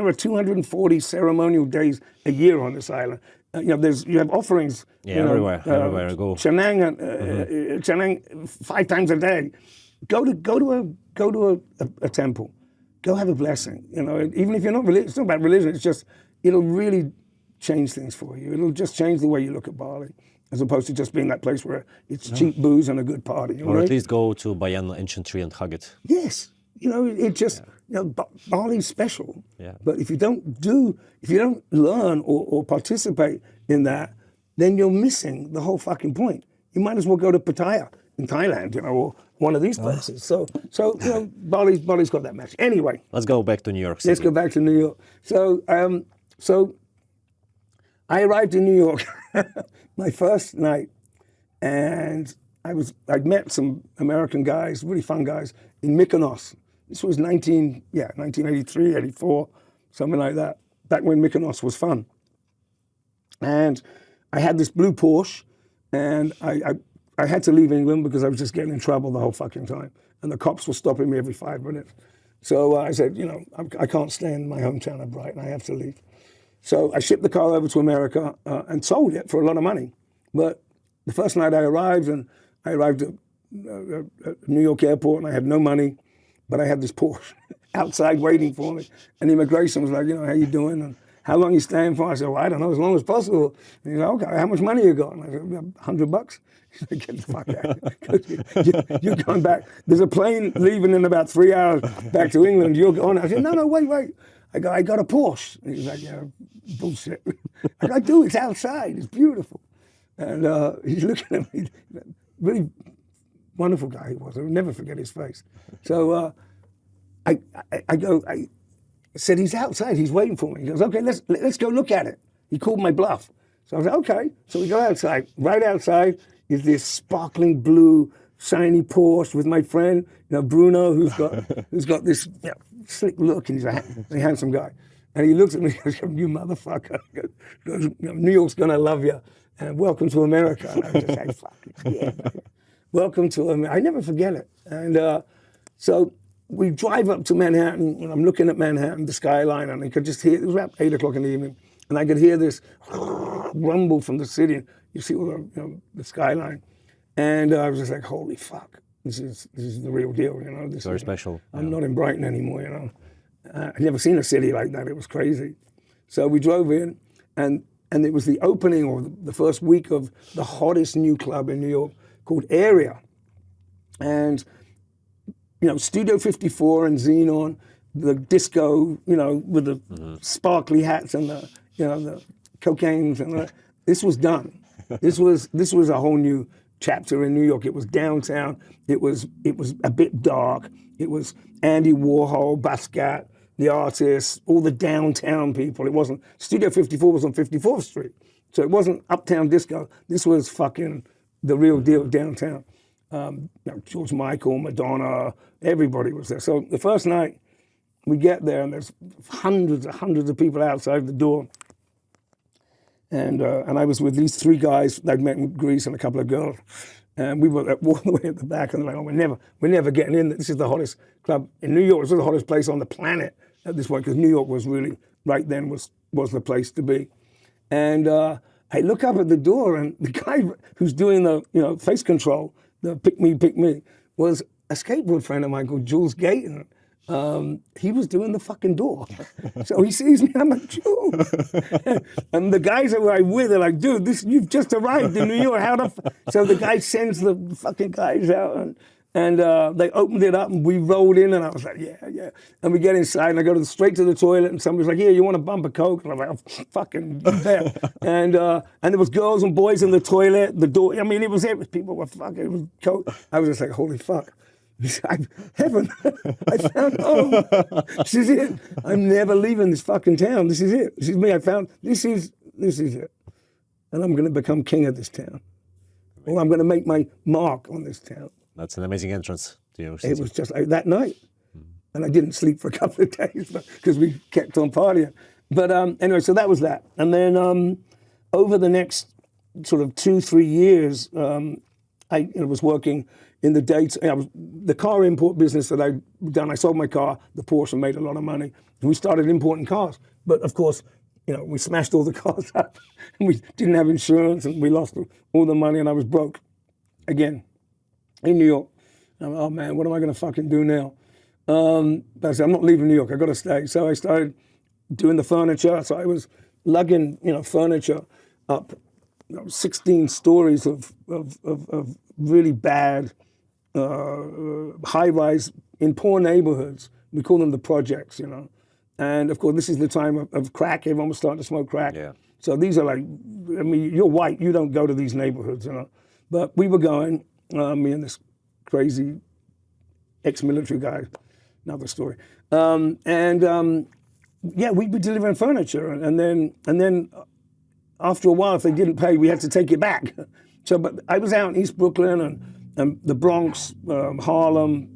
are 240 ceremonial days a year on this island. You know, you have offerings. Yeah, everywhere I go. Chanang 5 times a day. Go to a temple. Go have a blessing. You know, even if you're not religious, it's not about religion. It's just, it'll really change things for you. It'll just change the way you look at Bali, as opposed to just being that place where it's cheap booze and a good party. Or at least go to Bayan ancient tree and hug it. Yes. You know, it just, you know, Bali's special. Yeah. But if you don't learn or participate in that, then you're missing the whole fucking point. You might as well go to Pattaya in Thailand, you know, or one of these places. So you know, Bali's got that match. Anyway. Let's go back to New York City. Let's go back to New York. So I arrived in New York my first night, and I'd met some American guys, really fun guys, in Mykonos. This was 1983, 84, something like that, back when Mykonos was fun. And I had this blue Porsche, and I had to leave England because I was just getting in trouble the whole fucking time. And the cops were stopping me every 5 minutes. So I said, you know, I can't stay in my hometown of Brighton, I have to leave. So I shipped the car over to America and sold it for a lot of money. But the first night I arrived at New York airport, and I had no money, but I had this Porsche outside waiting for me. And immigration was like, you know, how you doing? And how long you staying for? I said, well, I don't know, as long as possible. And he's like, okay, how much money you got? And I said, $100. He's like, get the fuck out. You're going back. There's a plane leaving in about 3 hours back to England. You're going. I said, no, wait. I got a Porsche. And he's like, yeah, bullshit. I go, dude, it's outside. It's beautiful. And he's looking at me, really wonderful guy he was. I'll never forget his face. So I said, he's outside. He's waiting for me. He goes, okay, let's go look at it. He called my bluff. So I was like, okay. So we go outside. Right outside is this sparkling blue, shiny Porsche with my friend, you know, Bruno, who's got this, you know, slick look, and he's a handsome guy. And he looks at me and goes, you motherfucker. He goes, New York's gonna love you, and welcome to America. And I was just like, fuck yeah. Welcome to America. I never forget it. And so we drive up to Manhattan, and I'm looking at Manhattan, the skyline, and I could just hear, it was about 8 o'clock in the evening, and I could hear this rumble from the city. You see all the, you know, the skyline. And I was just like, holy fuck, this is the real deal, you know. This Very is, special. I'm not in Brighton anymore, you know. I'd never seen a city like that. It was crazy. So we drove in, and it was the opening, or the first week of the hottest new club in New York called Area. And, you know, Studio 54 and Xenon, the disco, with the sparkly hats and the cocaines and this was done. This was a whole new chapter in New York. It was downtown. It was a bit dark. It was Andy Warhol, Basquiat, the artists, all the downtown people. It wasn't Studio 54 was on 54th Street, so it wasn't uptown disco. This was fucking the real deal downtown. George Michael, Madonna, everybody was there. So the first night we get there and there's hundreds of people outside the door. And I was with these three guys I'd met in Greece and a couple of girls. And we were all the way at the back and they're like, oh, we're never getting in. This is the hottest club in New York. This was the hottest place on the planet at this point, because New York was really, right then, was the place to be. And I look up at the door and the guy who's doing the face control, the pick me, was a skateboard friend of mine called Jules Gayton. He was doing the fucking door. So he sees me, I'm like, Jules. And the guys that I'm with are like, dude, you've just arrived in New York. So the guy sends the fucking guys out and they opened it up and we rolled in and I was like, yeah. And we get inside and I go straight to the toilet and somebody's like, here, you want a bump of Coke? And I'm like, oh, fucking, you bet. And there was girls and boys in the toilet, the door, people were fucking, it was Coke. I was just like, holy fuck. Heaven, I found home. This is it. I'm never leaving this fucking town. This is it. This is me. This is it. And I'm going to become king of this town. Or I'm going to make my mark on this town. That's an amazing entrance to your city. It was just like that night. And I didn't sleep for a couple of days because we kept on partying. But anyway, so that was that. And then over the next sort of 2-3 years, I was working in the dates. The car import business that I'd done, I sold my car, the Porsche, and made a lot of money. And we started importing cars. But of course, we smashed all the cars up and we didn't have insurance and we lost all the money and I was broke again in New York. And I'm like, oh man, what am I gonna fucking do now? But I said, I'm not leaving New York, I gotta stay. So I started doing the furniture. So I was lugging, furniture up 16 stories of really bad high-rise in poor neighborhoods. We call them the projects, And of course, this is the time of crack. Everyone was starting to smoke crack. Yeah. So these are like, you're white, you don't go to these neighborhoods, But we were going, me and this crazy ex-military guy, another story. We'd be delivering furniture. And then after a while, if they didn't pay, we had to take it back. But I was out in East Brooklyn and the Bronx, Harlem,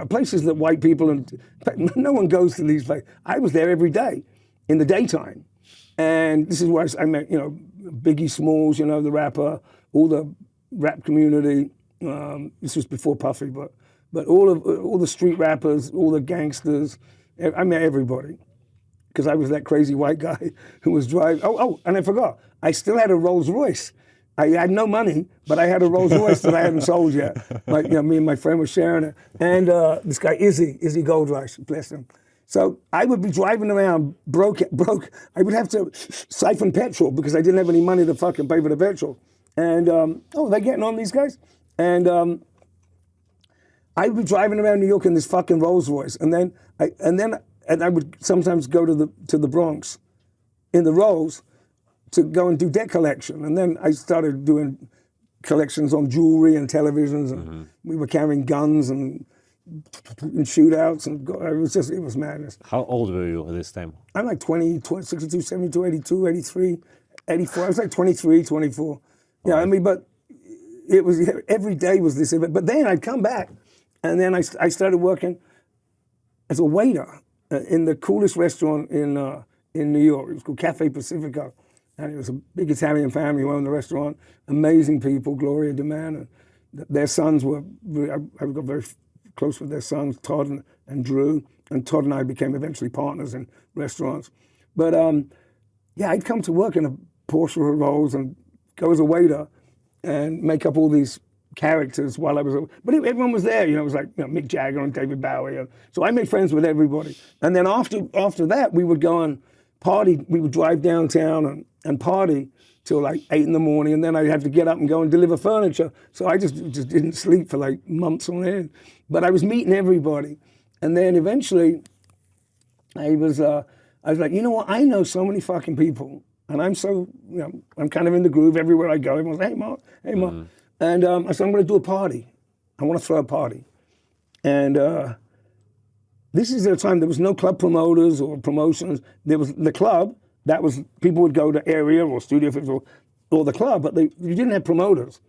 places that white people, in fact, no one goes to these places. I was there every day in the daytime. And this is where I met, Biggie Smalls, the rapper, all the rap community. This was before Puffy, but all the street rappers, all the gangsters, I met everybody. Because I was that crazy white guy who was driving. And I forgot, I still had a Rolls Royce. I had no money, but I had a Rolls Royce that I hadn't sold yet. Me and my friend were sharing it. And this guy, Izzy Goldrush, bless him. So I would be driving around broke. I would have to siphon petrol because I didn't have any money to fucking pay for the petrol. And, they're getting on, these guys? And I would be driving around New York in this fucking Rolls Royce. And I would sometimes go to the Bronx in the Rolls to go and do debt collection. And then I started doing collections on jewelry and televisions, and we were carrying guns and shootouts, and it was madness. How old were you at this time? I'm like 20, 62, 72, 82, 83, 84. I was like 23, 24. Yeah, but it was, every day was this event. But then I'd come back, and then I started working as a waiter in the coolest restaurant in New York. It was called Cafe Pacifico. And it was a big Italian family who owned the restaurant. Amazing people, Gloria DeMann. And their sons were, I got very close with their sons, Todd and Drew. And Todd and I became eventually partners in restaurants. But I'd come to work in a Porsche Rolls and go as a waiter and make up all these characters while I was, but everyone was there, it was like Mick Jagger and David Bowie. So I made friends with everybody. And then after that, we would go and party. We would drive downtown and party till like 8 in the morning, and then I'd have to get up and go and deliver furniture. So I just didn't sleep for like months on end. But I was meeting everybody. And then eventually I was like, you know what? I know so many fucking people, and I'm so, I'm kind of in the groove everywhere I go. Everyone's like, hey, Mark, hey, Mark. And I said, I'm going to do a party. I want to throw a party. And this is the time there was no club promoters or promotions. There was the club. That was, people would go to area or Studio 50 or the club, but you didn't have promoters.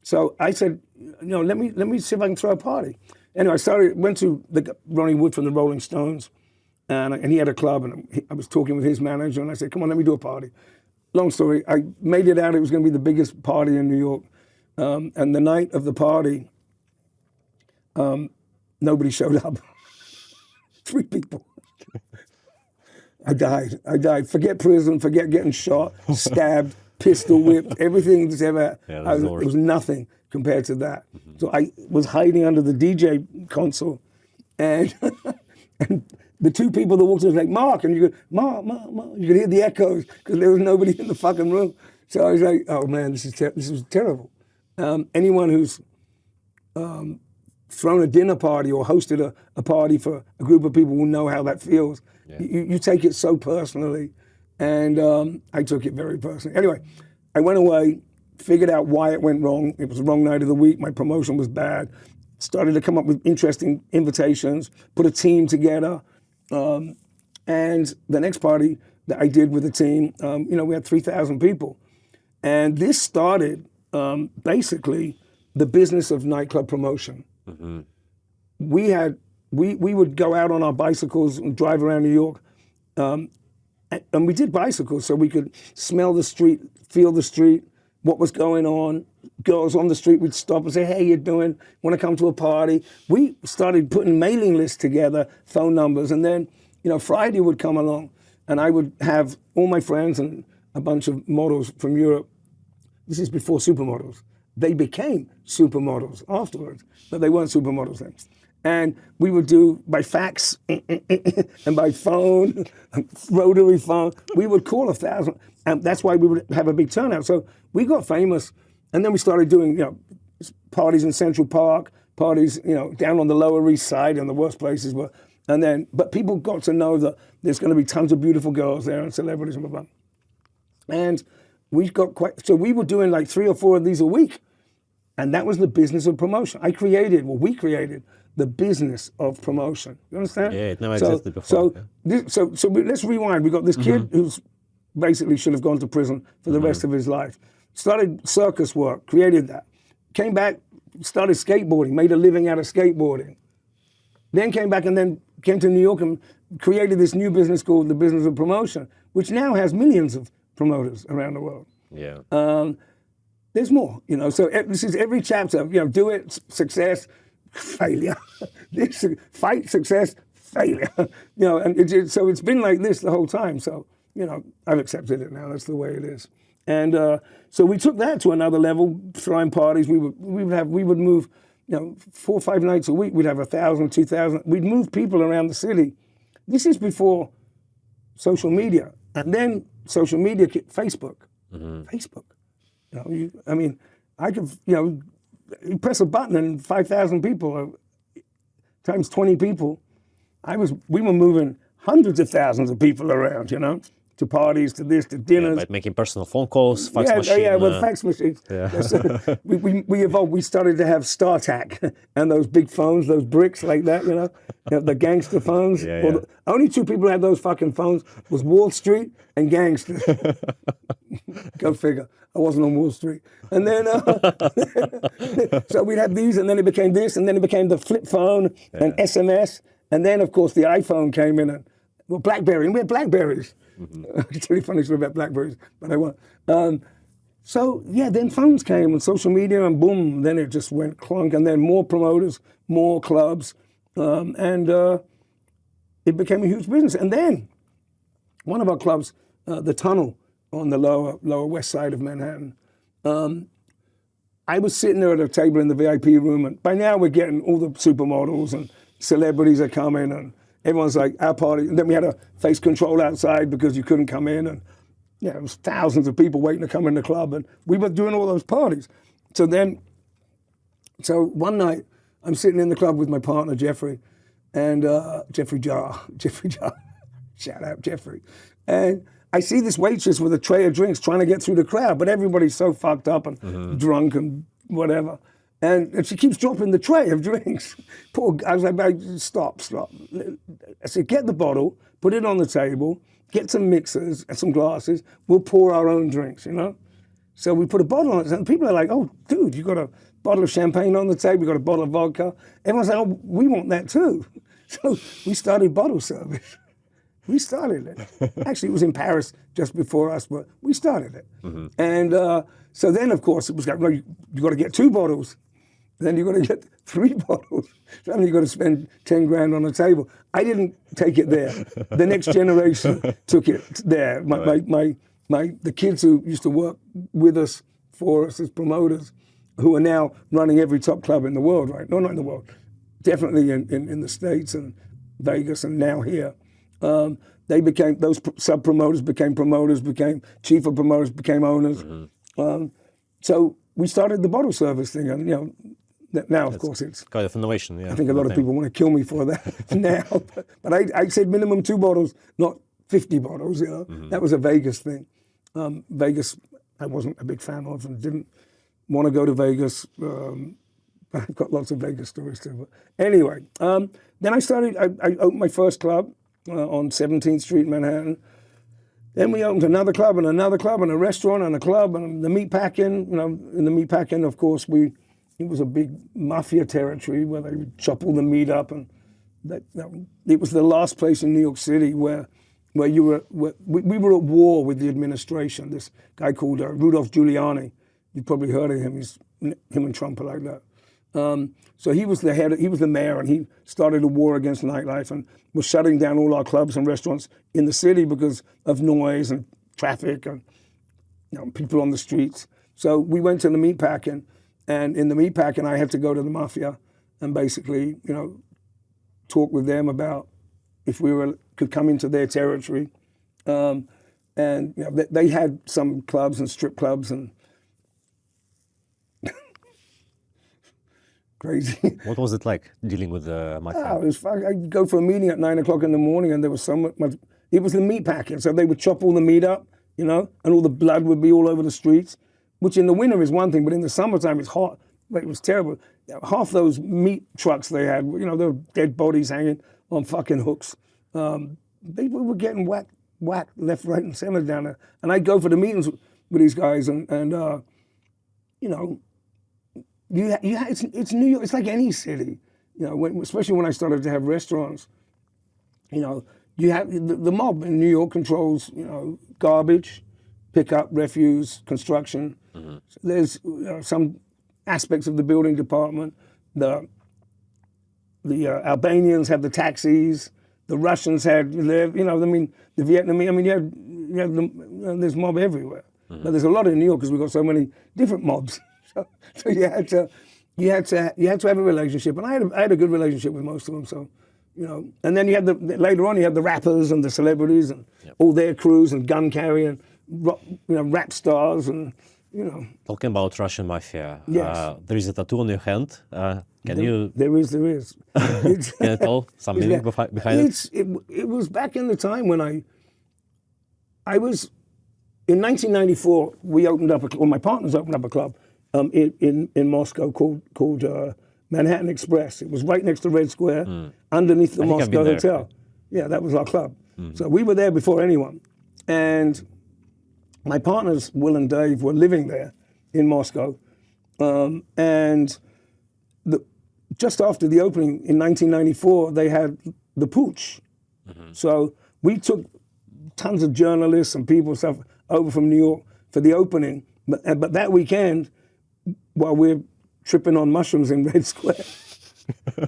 So I said, let me see if I can throw a party. Anyway, went to Ronnie Wood from the Rolling Stones, and he had a club, and I was talking with his manager, and I said, come on, let me do a party. Long story, I made it out, it was going to be the biggest party in New York. And the night of the party, nobody showed up. 3 people. I died. Forget prison, forget getting shot, stabbed, pistol whipped, everything that's ever, it was nothing compared to that. So I was hiding under the DJ console, and and the 2 people that walked in was like, Mark, and you go, Mark, you could hear the echoes because there was nobody in the fucking room. So I was like, oh man, this is terrible. Anyone who's thrown a dinner party or hosted a party for a group of people will know how that feels. Yeah. You take it so personally, and I took it very personally. Anyway, I went away, figured out why it went wrong. It was the wrong night of the week. My promotion was bad. Started to come up with interesting invitations, put a team together. And the next party that I did with the team, we had 3,000 people. And this started basically the business of nightclub promotion. Mm-hmm. We would go out on our bicycles and drive around New York. And we did bicycles so we could smell the street, feel the street, what was going on. Girls on the street would stop and say, hey, you doing? Want to come to a party? We started putting mailing lists together, phone numbers, and then, Friday would come along and I would have all my friends and a bunch of models from Europe. This is before Supermodels. They became Supermodels afterwards, but they weren't Supermodels then. And we would do by fax and by phone, rotary phone. We would call 1,000, and that's why we would have a big turnout. So we got famous, and then we started doing, parties in Central Park, parties, down on the Lower East Side, and the worst places were. But people got to know that there's going to be tons of beautiful girls there and celebrities and blah blah. And we got so we were doing like 3 or 4 of these a week, and that was the business of promotion. We created the business of promotion. You understand? Yeah, it never existed before. So let's rewind. We got this kid who's basically should have gone to prison for the rest of his life. Started circus work, created that. Came back, started skateboarding, made a living out of skateboarding. Then came back and then came to New York and created this new business called the business of promotion, which now has millions of promoters around the world. Yeah. There's more, So this is every chapter. Do it, success, failure. Fight, success, failure. And so it's been like this the whole time. So I've accepted it now. That's the way it is. And so we took that to another level. Throwing parties, we would move, 4 or 5 nights a week. We'd have 1,000, 2,000. We'd move people around the city. This is before social media, and then social media, Facebook. Mm-hmm. Facebook. I could, you press a button and 5,000 people times 20 people. We were moving hundreds of thousands of people around, to parties, to this, to dinners. By making personal phone calls, fax machine. Yeah, with fax machines. Yeah. We evolved. We started to have StarTAC and those big phones, those bricks like that, the gangster phones. Yeah. Only 2 people who had those fucking phones was Wall Street and gangsters. Go figure. I wasn't on Wall Street. And then, so we'd have these, and then it became this, and then it became the flip phone and SMS. And then, of course, the iPhone came in, and BlackBerry, and we had BlackBerries. Mm-hmm. I can tell you a funny story about BlackBerries, but I won't. Then phones came and social media, and boom, then it just went clunk, and then more promoters, more clubs, and it became a huge business. And then one of our clubs, the Tunnel on the lower west side of Manhattan, I was sitting there at a table in the VIP room, and by now we're getting all the supermodels and celebrities are coming, and everyone's like, our party. And then we had a face control outside because you couldn't come in. And it was thousands of people waiting to come in the club. And we were doing all those parties. So one night, I'm sitting in the club with my partner, Jeffrey, and Jeffrey Jar. Shout out Jeffrey. And I see this waitress with a tray of drinks trying to get through the crowd, but everybody's so fucked up and drunk and whatever. And she keeps dropping the tray of drinks. I was like, stop. I said, get the bottle, put it on the table, get some mixers and some glasses, we'll pour our own drinks, you know? So we put a bottle on it, and people are like, oh, dude, you got a bottle of champagne on the table, you got a bottle of vodka. Everyone's like, oh, we want that too. So we started bottle service. We started it. Actually, it was in Paris just before us, but we started it. And so then, of course, it was like, well, you got to get 2 bottles. Then you got to get 3 bottles. Then you got to spend 10 grand on the table. I didn't take it there. The next generation took it there. The kids who used to work with us, for us as promoters, who are now running every top club in the world, right? No, not in the world. Definitely in the States and Vegas and now here. They became, those sub-promoters became promoters, became chief of promoters, became owners. So we started the bottle service thing, and you know, now of course it's kind of innovation. Yeah, I think a lot of people want to kill me for that now, but I said minimum 2 bottles, not 50 bottles. You know, that was a Vegas thing. Vegas, I wasn't a big fan of, and didn't want to go to Vegas. I've got lots of Vegas stories too. But anyway, then I opened my first club on 17th Street, Manhattan. Then we opened another club and a restaurant and a club and the meat packing. You know, in the meat packing, of course, it was a big mafia territory where they would chop all the meat up, and it was the last place in New York City where we were at war with the administration. This guy called Rudolph Giuliani. You've probably heard of him. Him and Trump are like that. So he was the mayor, and he started a war against nightlife and was shutting down all our clubs and restaurants in the city because of noise and traffic and, you know, people on the streets. So we went to the meatpacking, and in the meatpacking, I had to go to the mafia and basically, you know, talk with them about if we could come into their territory. And you know, they had some clubs and strip clubs and crazy. What was it like dealing with the mafia? Oh, it was fun. I'd go for a meeting at 9 o'clock in the morning, and there was so much. It was the meat packing, so they would chop all the meat up, you know, and all the blood would be all over the streets. Which in the winter is one thing, but in the summertime it's hot. But it was terrible. Half those meat trucks they had, you know, there were dead bodies hanging on fucking hooks. People were getting whacked left, right, and center down there. And I'd go for the meetings with these guys, and you know. It's New York. It's like any city, you know. Especially when I started to have restaurants, you know, you have the mob in New York controls, you know, garbage, pickup, refuse, construction. So there's some aspects of the building department. The Albanians have the taxis. The Russians had their, you know, I mean, the Vietnamese. I mean, you have there's mob everywhere. But there's a lot in New York because we've got so many different mobs. So you had to have a relationship, and I had a good relationship with most of them. So, you know, and then you had later on you had the rappers and the celebrities and all their crews and gun carrying, you know, rap stars and, you know. Talking about Russian mafia, yes. There is a tattoo on your hand. Can you? There is. Can you tell some meaning behind it? It was back in the time when I was in 1994. We opened up my partners opened up a club. In Moscow called Manhattan Express. It was right next to Red Square, underneath the Moscow Hotel. Yeah, that was our club. So we were there before anyone. And my partners, Will and Dave, were living there in Moscow. And just after the opening in 1994, they had the pooch. So we took tons of journalists and people stuff over from New York for the opening. But that weekend, while we're tripping on mushrooms in Red Square,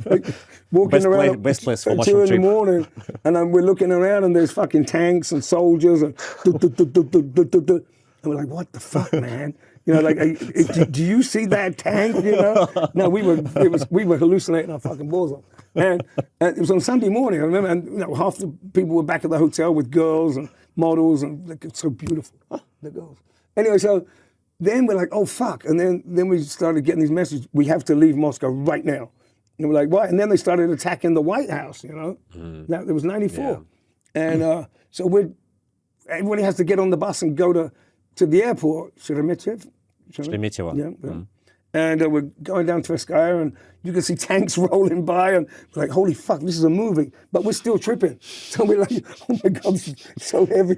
like walking around best place for at mushroom 2 in the trip. morning, and we're looking around, and there's fucking tanks and soldiers, and we're like, what the fuck, man? You know, like, do you see that tank? You know? No, we were hallucinating our fucking balls off. And it was on Sunday morning, I remember, and you know, half the people were back at the hotel with girls and models, and like, it's so beautiful, the girls. Anyway, so then we're like, oh, fuck. And then we started getting these messages, we have to leave Moscow right now. And we're like, why? And then they started attacking the White House, you know? That, it was 94. And so everybody has to get on the bus and go to the airport. Sheremetyevo? Sheremetyevo. Yeah. And we're going down Tverskaya, and you can see tanks rolling by, and we're like, holy fuck, this is a movie. But we're still tripping. So we're like, oh my God, this is so heavy.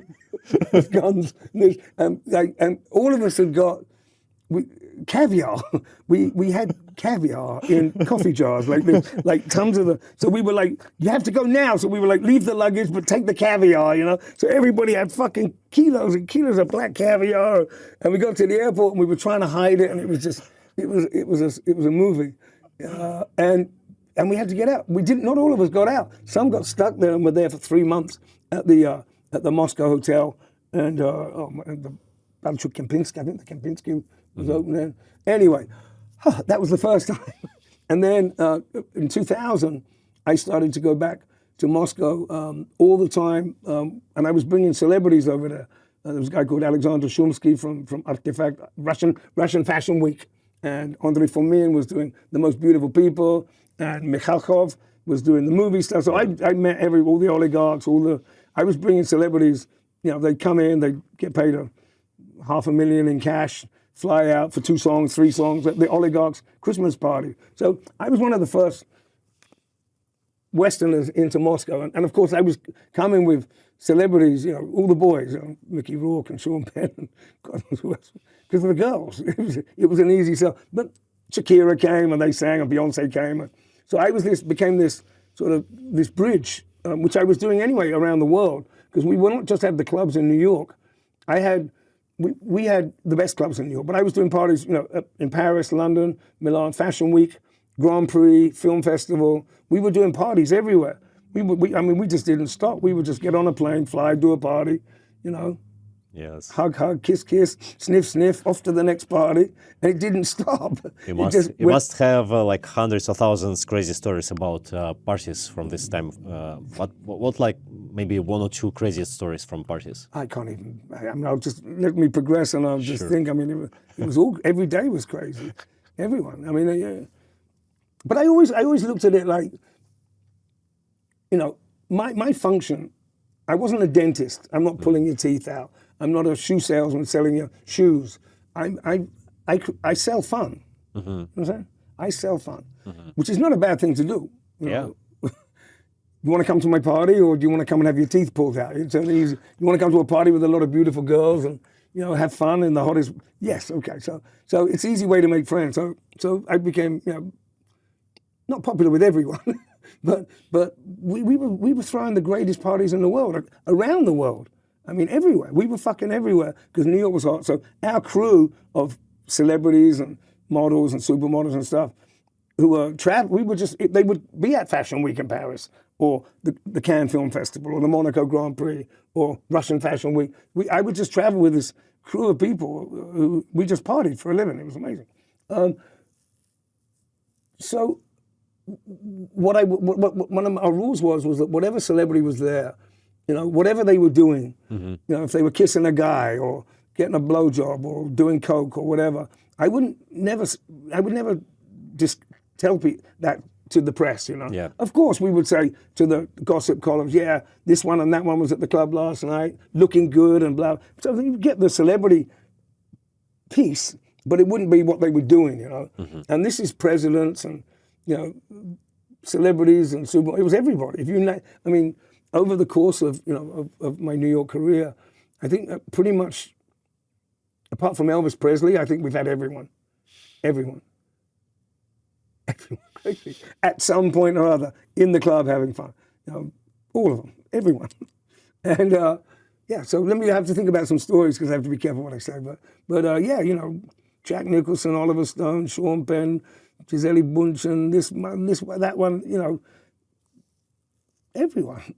There's guns. And all of us had got caviar. We had caviar in coffee jars, like this, like tons of them. So we were like, you have to go now. So we were like, leave the luggage, but take the caviar, you know? So everybody had fucking kilos and kilos of black caviar. And we got to the airport, and we were trying to hide it, and it was just, it was a movie. And we had to get out. Not all of us got out. Some got stuck there and were there for 3 months at the Moscow hotel, and the Balchuk Kempinski, I think the Kempinski was open then. Anyway, that was the first time. And then in 2000, I started to go back to Moscow all the time, and I was bringing celebrities over there. There was a guy called Alexander Shumsky from Artifact, Russian Fashion Week, and Andrei Fomin was doing The Most Beautiful People, and Mikhalkov was doing the movie stuff. So I met all the oligarchs, I was bringing celebrities. You know, they'd come in, they'd get paid $500,000 in cash, fly out for 2 songs, 3 songs at the oligarchs' Christmas party. So I was one of the first Westerners into Moscow. And of course, I was coming with celebrities, you know, all the boys, you know, Mickey Rourke and Sean Penn and God knows who else. Because of the girls. It was an easy sell. But Shakira came and they sang, and Beyonce came. So I became this sort of this bridge, which I was doing anyway around the world, because we wouldn't just have the clubs in New York. We had the best clubs in New York, but I was doing parties, you know, in Paris, London, Milan, Fashion Week, Grand Prix, Film Festival. We were doing parties everywhere. We just didn't stop. We would just get on a plane, fly, do a party, you know. Yes. Hug, kiss, sniff, off to the next party, and it didn't stop. You must have like hundreds of thousands crazy stories about parties from this time. What like maybe 1 or 2 craziest stories from parties? I can't even. I'll just let me progress, and I'll just think. I mean, it was all every day was crazy. Everyone. I mean, yeah. But I always looked at it like, you know, my function. I wasn't a dentist. I'm not pulling your teeth out. I'm not a shoe salesman selling you shoes. I sell fun. You know what I'm saying? I sell fun, which is not a bad thing to do. You know? You want to come to my party, or do you want to come and have your teeth pulled out? It's only easy. You want to come to a party with a lot of beautiful girls and, you know, have fun in the hottest. Yes, okay. So it's an easy way to make friends. So I became, you know, not popular with everyone, but we were throwing the greatest parties in the world, around the world. I mean, everywhere. We were fucking everywhere because New York was hot. So our crew of celebrities and models and supermodels and stuff who were they would be at Fashion Week in Paris, or the Cannes Film Festival, or the Monaco Grand Prix, or Russian Fashion Week. I would just travel with this crew of people who we just partied for a living. It was amazing. So one of our rules was that whatever celebrity was there, you know, whatever they were doing, you know, if they were kissing a guy or getting a blowjob or doing coke or whatever, I would never just tell people that to the press, you know. Yeah. Of course, we would say to the gossip columns, yeah, this one and that one was at the club last night, looking good and blah. So you get the celebrity piece, but it wouldn't be what they were doing, you know. And this is presidents and, you know, celebrities and it was everybody. I mean, over the course of, you know, of my New York career, I think pretty much, apart from Elvis Presley, I think we've had everyone at some point or other in the club having fun. You know, all of them, everyone. And yeah, so let me have to think about some stories because I have to be careful what I say. But yeah, you know, Jack Nicholson, Oliver Stone, Sean Penn, Gisele Bündchen, that one, you know, everyone.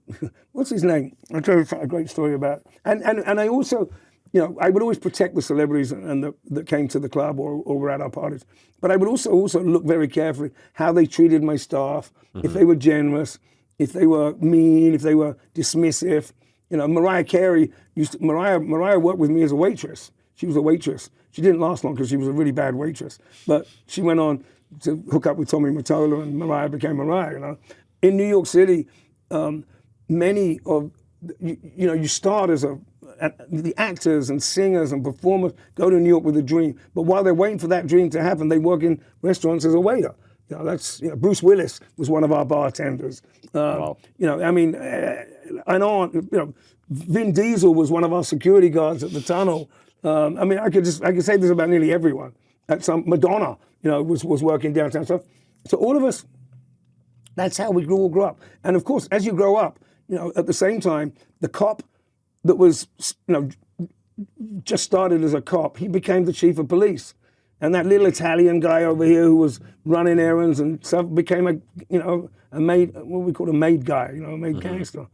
What's his name? I'll tell you a great story about it. And I also, you know, I would always protect the celebrities that came to the club or were at our parties. But I would also look very carefully how they treated my staff, if they were generous, if they were mean, if they were dismissive. You know, Mariah Carey Mariah worked with me as a waitress. She was a waitress. She didn't last long because she was a really bad waitress. But she went on to hook up with Tommy Mottola, and Mariah became Mariah, you know. In New York City, many of you start as the actors and singers and performers go to New York with a dream, but while they're waiting for that dream to happen, they work in restaurants as a waiter. Bruce Willis was one of our bartenders. Wow. I mean, and on. Vin Diesel was one of our security guards at the tunnel. I mean, I could say this about nearly everyone. Madonna, was working downtown. So all of us, that's how we all grew up. And of course, as you grow up, at the same time, the cop that was, just started as a cop, he became the chief of police. And that little Italian guy over here who was running errands and stuff became a maid, what we call a maid guy, a maid gangster.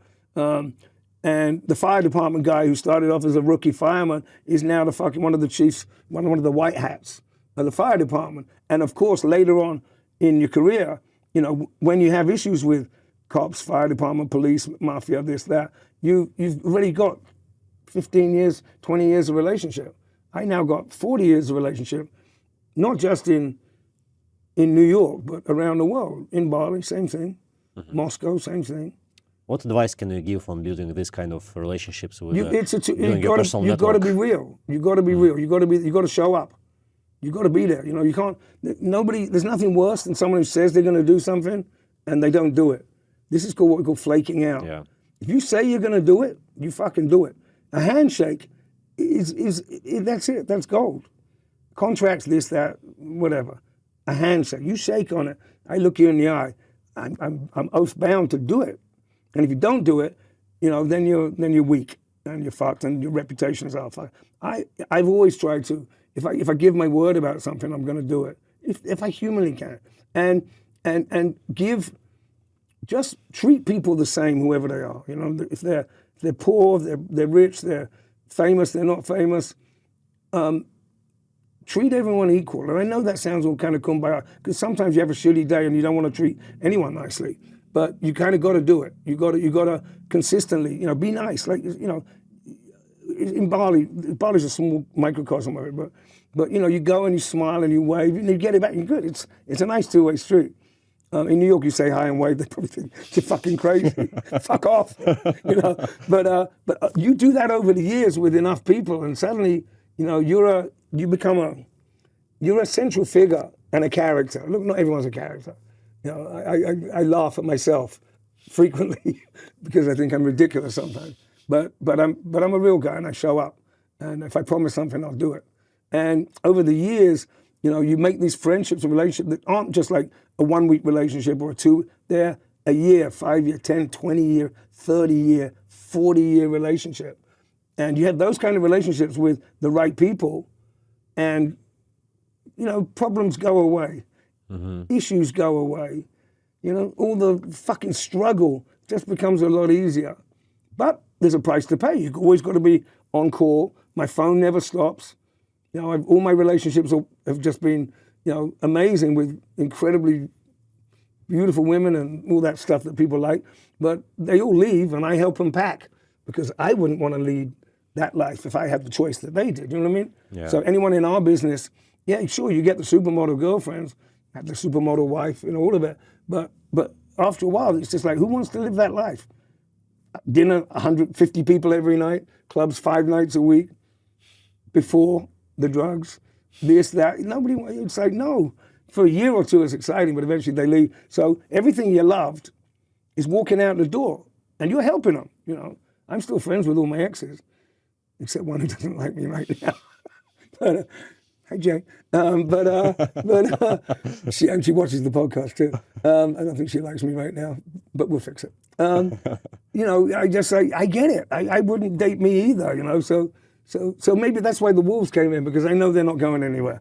And the fire department guy who started off as a rookie fireman is now one of the chiefs, one of the white hats of the fire department. And of course, later on in your career, when you have issues with cops, fire department, police, mafia, this, that, you've already got 15 years, 20 years of relationship. I now got 40 years of relationship, not just in New York, but around the world. In Bali, same thing. Moscow, same thing. What advice can you give on building this kind of relationships with your personal network? You've got to be real. You got to be real. You got to show up. You got to be there. You can't. There's nothing worse than someone who says they're going to do something and they don't do it. This is called what we call flaking out. Yeah. If you say you're going to do it, you fucking do it. A handshake is that's it. That's gold. Contracts, this, that, whatever. A handshake. You shake on it. I look you in the eye. I'm oath bound to do it. And if you don't do it, then you're weak and you're fucked and your reputation is out. I've always tried to, if I give my word about something, I'm going to do it. If I humanly can, and just treat people the same, whoever they are. If they're poor, they're rich, they're famous, they're not famous. Treat everyone equal. And I know that sounds all kind of kumbaya, because sometimes you have a shitty day and you don't want to treat anyone nicely. But you kind of got to do it. You got to consistently, be nice. Like, in Bali's a small microcosm of it, but you go and you smile and you wave and you get it back. You're good. It's a nice two-way street. In New York, you say hi and wave, they probably think you're fucking crazy. Fuck off. But you do that over the years with enough people, and suddenly, you're a central figure and a character. Look, not everyone's a character. I laugh at myself frequently because I think I'm ridiculous sometimes. But I'm a real guy and I show up. And if I promise something, I'll do it. And over the years, you make these friendships and relationships that aren't just like a 1 week relationship or a 2. They're a year, 5 year, 10, 20 year, 30 year, 40 year relationship. And you have those kind of relationships with the right people, and problems go away. Issues go away. All the fucking struggle just becomes a lot easier. But there's a price to pay. You've always got to be on call. My phone never stops. All my relationships have just been, amazing with incredibly beautiful women and all that stuff that people like. But they all leave and I help them pack, because I wouldn't want to lead that life if I had the choice that they did. You know what I mean? Yeah. So anyone in our business, yeah, sure, you get the supermodel girlfriends, have the supermodel wife, all of it. But after a while, it's just like, who wants to live that life? Dinner, 150 people every night, clubs 5 nights a week, before the drugs, this, that. Nobody, it's like, no. For a year or two, it's exciting, but eventually they leave. So everything you loved is walking out the door, and you're helping them. I'm still friends with all my exes, except one who doesn't like me right now. But, hi, Jay. She watches the podcast too. I don't think she likes me right now, but we'll fix it. I get it. I wouldn't date me either, So maybe that's why the wolves came in, because I know they're not going anywhere,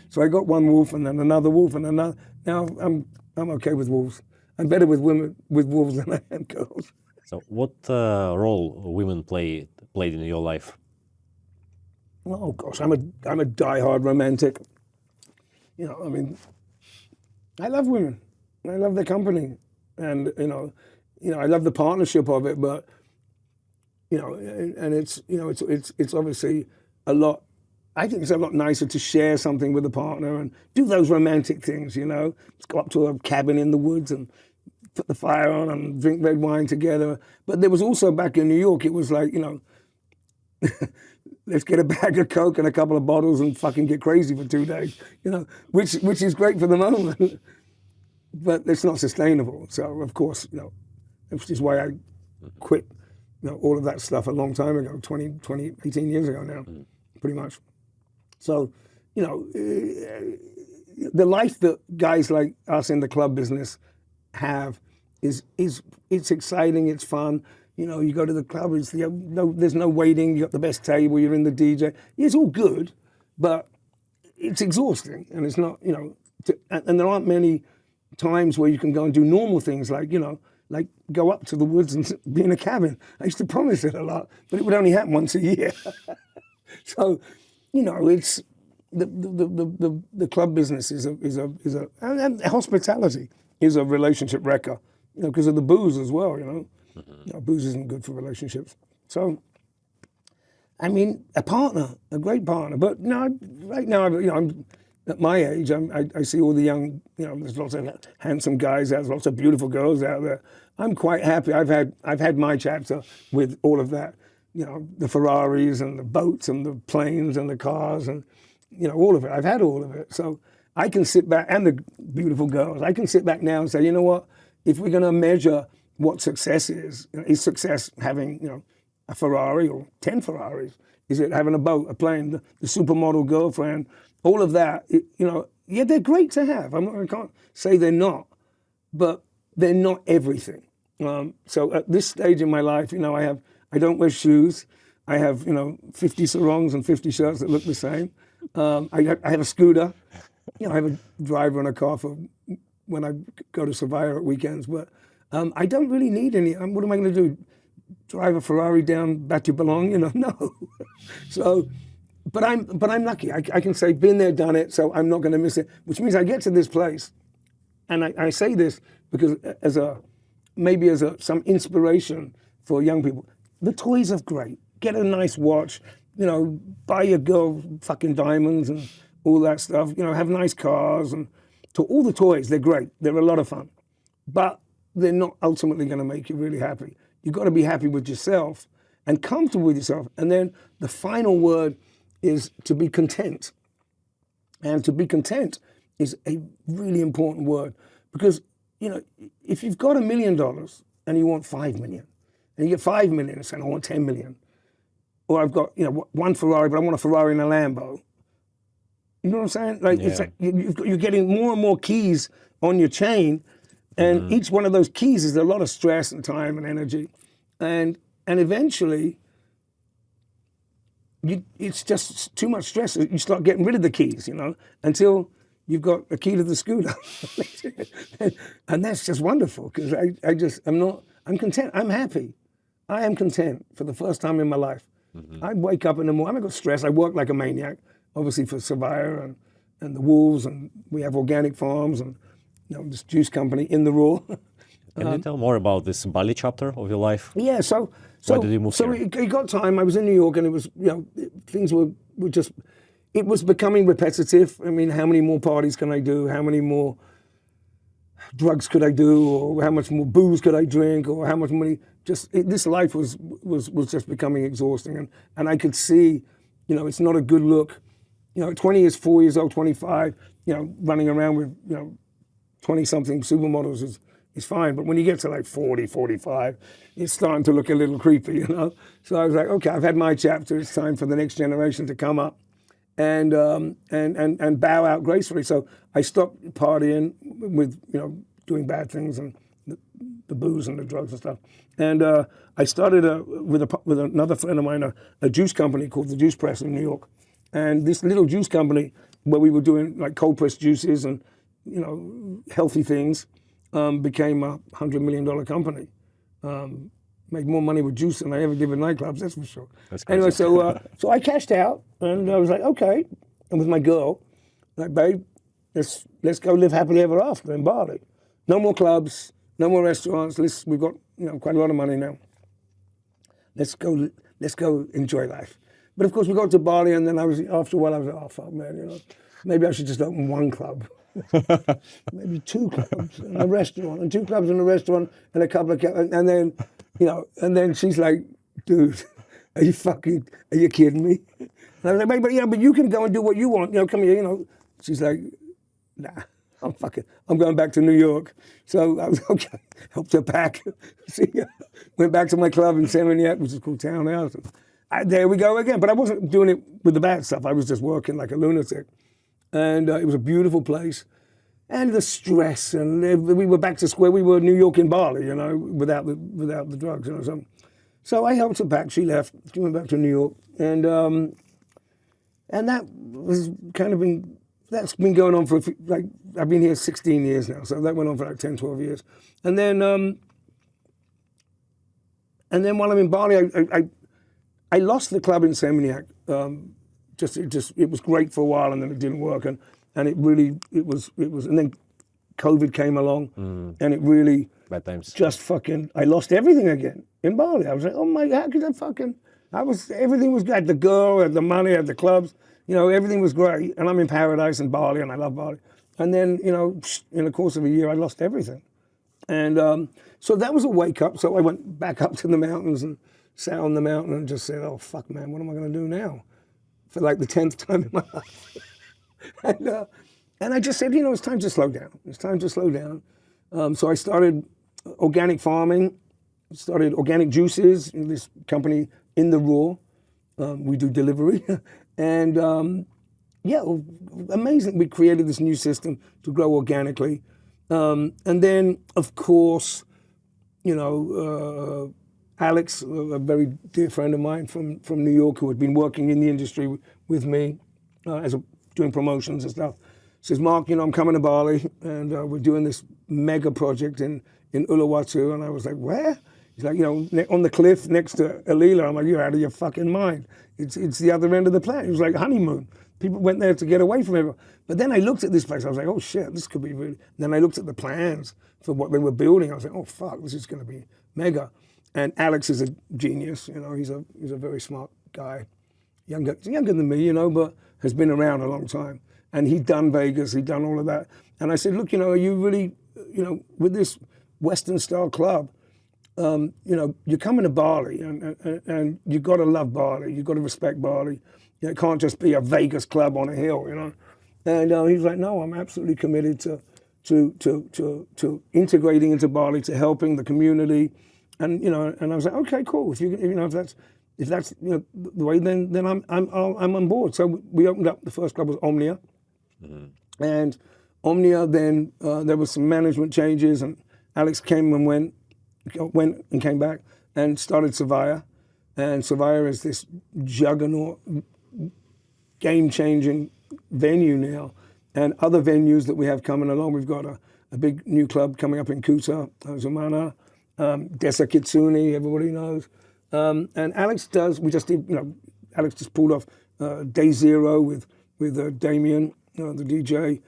So I got one wolf and then another wolf and another. Now I'm okay with wolves. I'm better with wolves than I am girls. So what role women played in your life? Oh gosh, I'm a diehard romantic. I love women. I love their company, and I love the partnership of it. But and it's obviously a lot. I think it's a lot nicer to share something with a partner and do those romantic things. Let's go up to a cabin in the woods and put the fire on and drink red wine together. But there was also back in New York, it was like, let's get a bag of Coke and a couple of bottles and fucking get crazy for 2 days, which is great for the moment, but it's not sustainable. So of course, which is why I quit, all of that stuff a long time ago, 18 years ago now, pretty much. So, the life that guys like us in the club business have is it's exciting, it's fun. You go to the club, there's no waiting, you got the best table, you're in the DJ. It's all good, but it's exhausting, and it's not, and there aren't many times where you can go and do normal things like, like go up to the woods and be in a cabin. I used to promise it a lot, but it would only happen once a year. So, it's the club business is a and hospitality is a relationship wrecker, because of the booze as well, booze isn't good for relationships. So, I mean, a great partner, but right now, I'm at my age, I see all the young, there's lots of handsome guys out, there's lots of beautiful girls out there. I'm quite happy. I've had my chapter with all of that, the Ferraris and the boats and the planes and the cars and, all of it. I've had all of it. So I can sit back, and the beautiful girls, I can sit back now and say, you know what, if we're going to measure what success is success having, a Ferrari or 10 Ferraris? Is it having a boat, a plane, the supermodel girlfriend? All of that, yeah, they're great to have. I can't say they're not, but they're not everything. So at this stage in my life, I don't wear shoes. I have, 50 sarongs and 50 shirts that look the same. I have a scooter. I have a driver and a car for when I go to Surveyor at weekends. But I don't really need any. What am I going to do? Drive a Ferrari down Batuballon? No. So. But I'm lucky. I can say been there, done it. So I'm not going to miss it. Which means I get to this place, and I say this because as some inspiration for young people. The toys are great. Get a nice watch. Buy your girl fucking diamonds and all that stuff. Have nice cars and all the toys. They're great. They're a lot of fun, but they're not ultimately going to make you really happy. You've got to be happy with yourself and comfortable with yourself. And then the final word is to be content. And to be content is a really important word because, if you've got $1 million and you want 5 million, and you get 5 million and say, I want 10 million, or I've got, one Ferrari, but I want a Ferrari and a Lambo. You know what I'm saying? It's like you're getting more and more keys on your chain, and each one of those keys is a lot of stress and time and energy. And eventually, it's just too much stress. You start getting rid of the keys, until you've got a key to the scooter. And that's just wonderful because I'm content. I'm happy. I am content for the first time in my life. I wake up in the morning, I've got stress. I work like a maniac, obviously for Surveyor and the Wolves, and we have organic farms and this juice company in the raw. Can you tell more about this Bali chapter of your life? Yeah, so why did you move here? It got time. I was in New York, and it was things were just. It was becoming repetitive. I mean, how many more parties can I do? How many more drugs could I do? Or how much more booze could I drink? Or how much money? This life was just becoming exhausting, and I could see, it's not a good look. 20 years, 4 years old, 25, running around with 20-something supermodels is fine, but when you get to like 40, 45, it's starting to look a little creepy, So I was like, okay, I've had my chapter. It's time for the next generation to come up and bow out gracefully. So I stopped partying with, doing bad things and the booze and the drugs and stuff. And I started with another friend of mine, a juice company called the Juice Press in New York. And this little juice company where we were doing like cold pressed juices and, healthy things, became a $100 million company. Make more money with juice than I ever did with nightclubs, that's for sure. That's crazy. Anyway, so I cashed out, and I was like, okay. And with my girl, like, babe, let's go live happily ever after in Bali. No more clubs, no more restaurants. We've got quite a lot of money now. Let's go enjoy life. But of course, we got to Bali, and then after a while, I was like, oh fuck, man, maybe I should just open one club. maybe 2 clubs and a restaurant, and 2 clubs and a restaurant, and a couple of, and then, and then she's like, dude, are you kidding me? And I was like, but you can go and do what you want, come here, She's like, nah, I'm going back to New York. So I was okay, helped her pack. See ya. Went back to my club in Seminyak, which is called Townhouse. There we go again. But I wasn't doing it with the bad stuff. I was just working like a lunatic. And it was a beautiful place. And the stress, and we were back to square. We were New York in Bali, without the drugs. So I helped her pack. She left. She went back to New York. And that was kind of that's been going on for, I've been here 16 years now. So that went on for like 10, 12 years. And then while I'm in Bali, I lost the club in Seminyak. It was great for a while, and then it didn't work, and it was, and then COVID came along, and it really bad times. I lost everything again in Bali. I was like, oh my God, everything was good. I had the girl, I had the money, I had the clubs, everything was great, and I'm in paradise in Bali, and I love Bali. And then, in the course of a year, I lost everything. And so that was a wake up. So I went back up to the mountains and sat on the mountain and just said, oh, fuck, man, what am I going to do now? For like the 10th time in my life. And I just said, it's time to slow down. It's time to slow down. So I started organic farming, started organic juices in this company in the raw. We do delivery. And amazing. We created this new system to grow organically. And then, of course, Alex, a very dear friend of mine from New York, who had been working in the industry with me, doing promotions and stuff, says, Mark, I'm coming to Bali, and we're doing this mega project in Uluwatu. And I was like, where? He's like, on the cliff next to Alila. I'm like, you're out of your fucking mind. It's the other end of the planet. It was like honeymoon. People went there to get away from everyone. But then I looked at this place. I was like, oh shit, this could be really. And then I looked at the plans for what they were building. I was like, oh fuck, this is going to be mega. And Alex is a genius. He's a very smart guy, younger than me, but has been around a long time. And he'd done Vegas, he'd done all of that. And I said, look, are you really, with this Western style club, you're coming to Bali, and you got to love Bali. You got to respect Bali. It can't just be a Vegas club on a hill, And he's like, no, I'm absolutely committed to integrating into Bali, to helping the community, and and I was like, okay, cool. If that's the way, then I'm on board. So we opened up. The first club was Omnia, and Omnia. Then there was some management changes, and Alex came and went and came back and started Savaya, and Savaya is this juggernaut, game-changing venue now, and other venues that we have coming along. We've got a big new club coming up in Kuta, Zumana, Desa Kitsune, everybody knows. And Alex Alex just pulled off Day Zero with Damien, the DJ,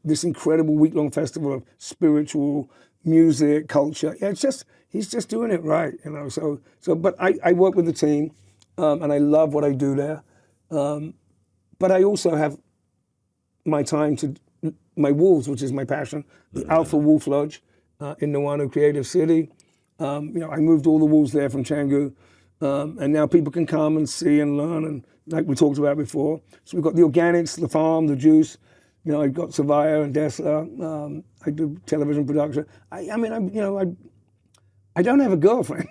this incredible week-long festival of spiritual music, culture. Yeah, he's just doing it right, but I work with the team, and I love what I do there. But I also have my time to my wolves, which is my passion, the Alpha Wolf Lodge in Nuanu Creative City. I moved all the wolves there from Canggu, and now people can come and see and learn, and like we talked about before. So we've got the organics, the farm, the juice. I've got Savaya and Dessa. I do television production. I don't have a girlfriend,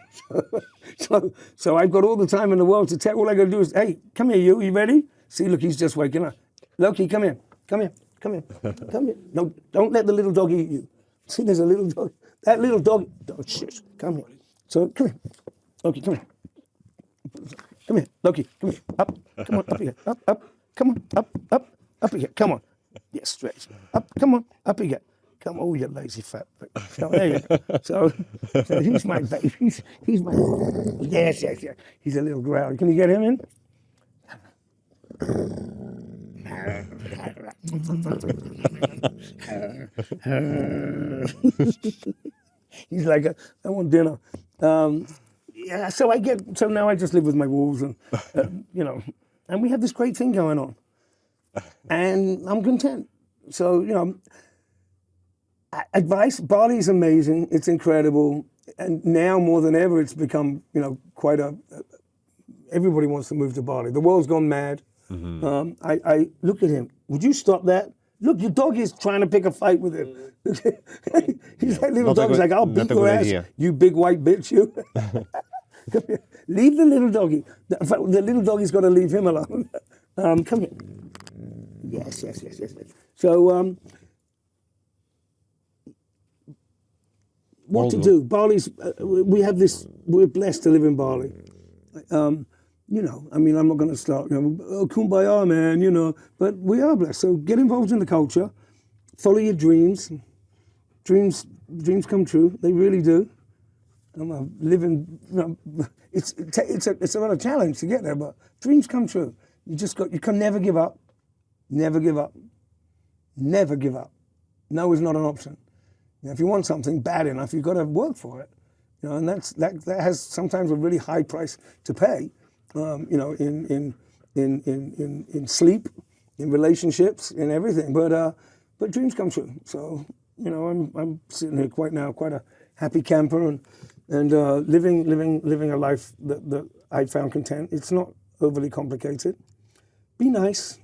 so I've got all the time in the world to tell. All I got to do is, hey, come here, you ready? See, look, he's just waking up. Loki, come here. No, don't let the little dog eat you. See, there's a little dog. That little dog. Oh shit! Come here. So come here, Loki. Come here. Come here, Loki. Come here. Up. Come on, up here. Up. Come on, up here. Come on. Yes, stretch. Up. Come on, up here. Come on, oh, you lazy fat. So there you go. So he's my baby. He's my. Yes. He's a little growly. Can you get him in? He's like, I want dinner. So now I just live with my wolves, and and we have this great thing going on, and I'm content. So, advice, Bali's amazing. It's incredible. And now more than ever, it's become, quite everybody wants to move to Bali. The world's gone mad. I look at him. Would you stop that? Look, your dog is trying to pick a fight with him. He's that little dog. He's like, I'll beat your ass, you big white bitch, you. Come here. Leave the little doggy. The little doggy's got to leave him alone. Come here. Yes. So, what to do? Bali's, we're blessed to live in Bali. I'm not going to start, kumbaya, man, but we are blessed. So get involved in the culture, follow your dreams. Dreams come true. They really do. I'm living, it's a lot of challenge to get there, but dreams come true. You can never give up. Never give up. Never give up. No is not an option. If you want something bad enough, you've got to work for it. And that has sometimes a really high price to pay. In sleep, in relationships, in everything. But dreams come true. So I'm sitting here quite a happy camper and living a life that I found content. It's not overly complicated. Be nice.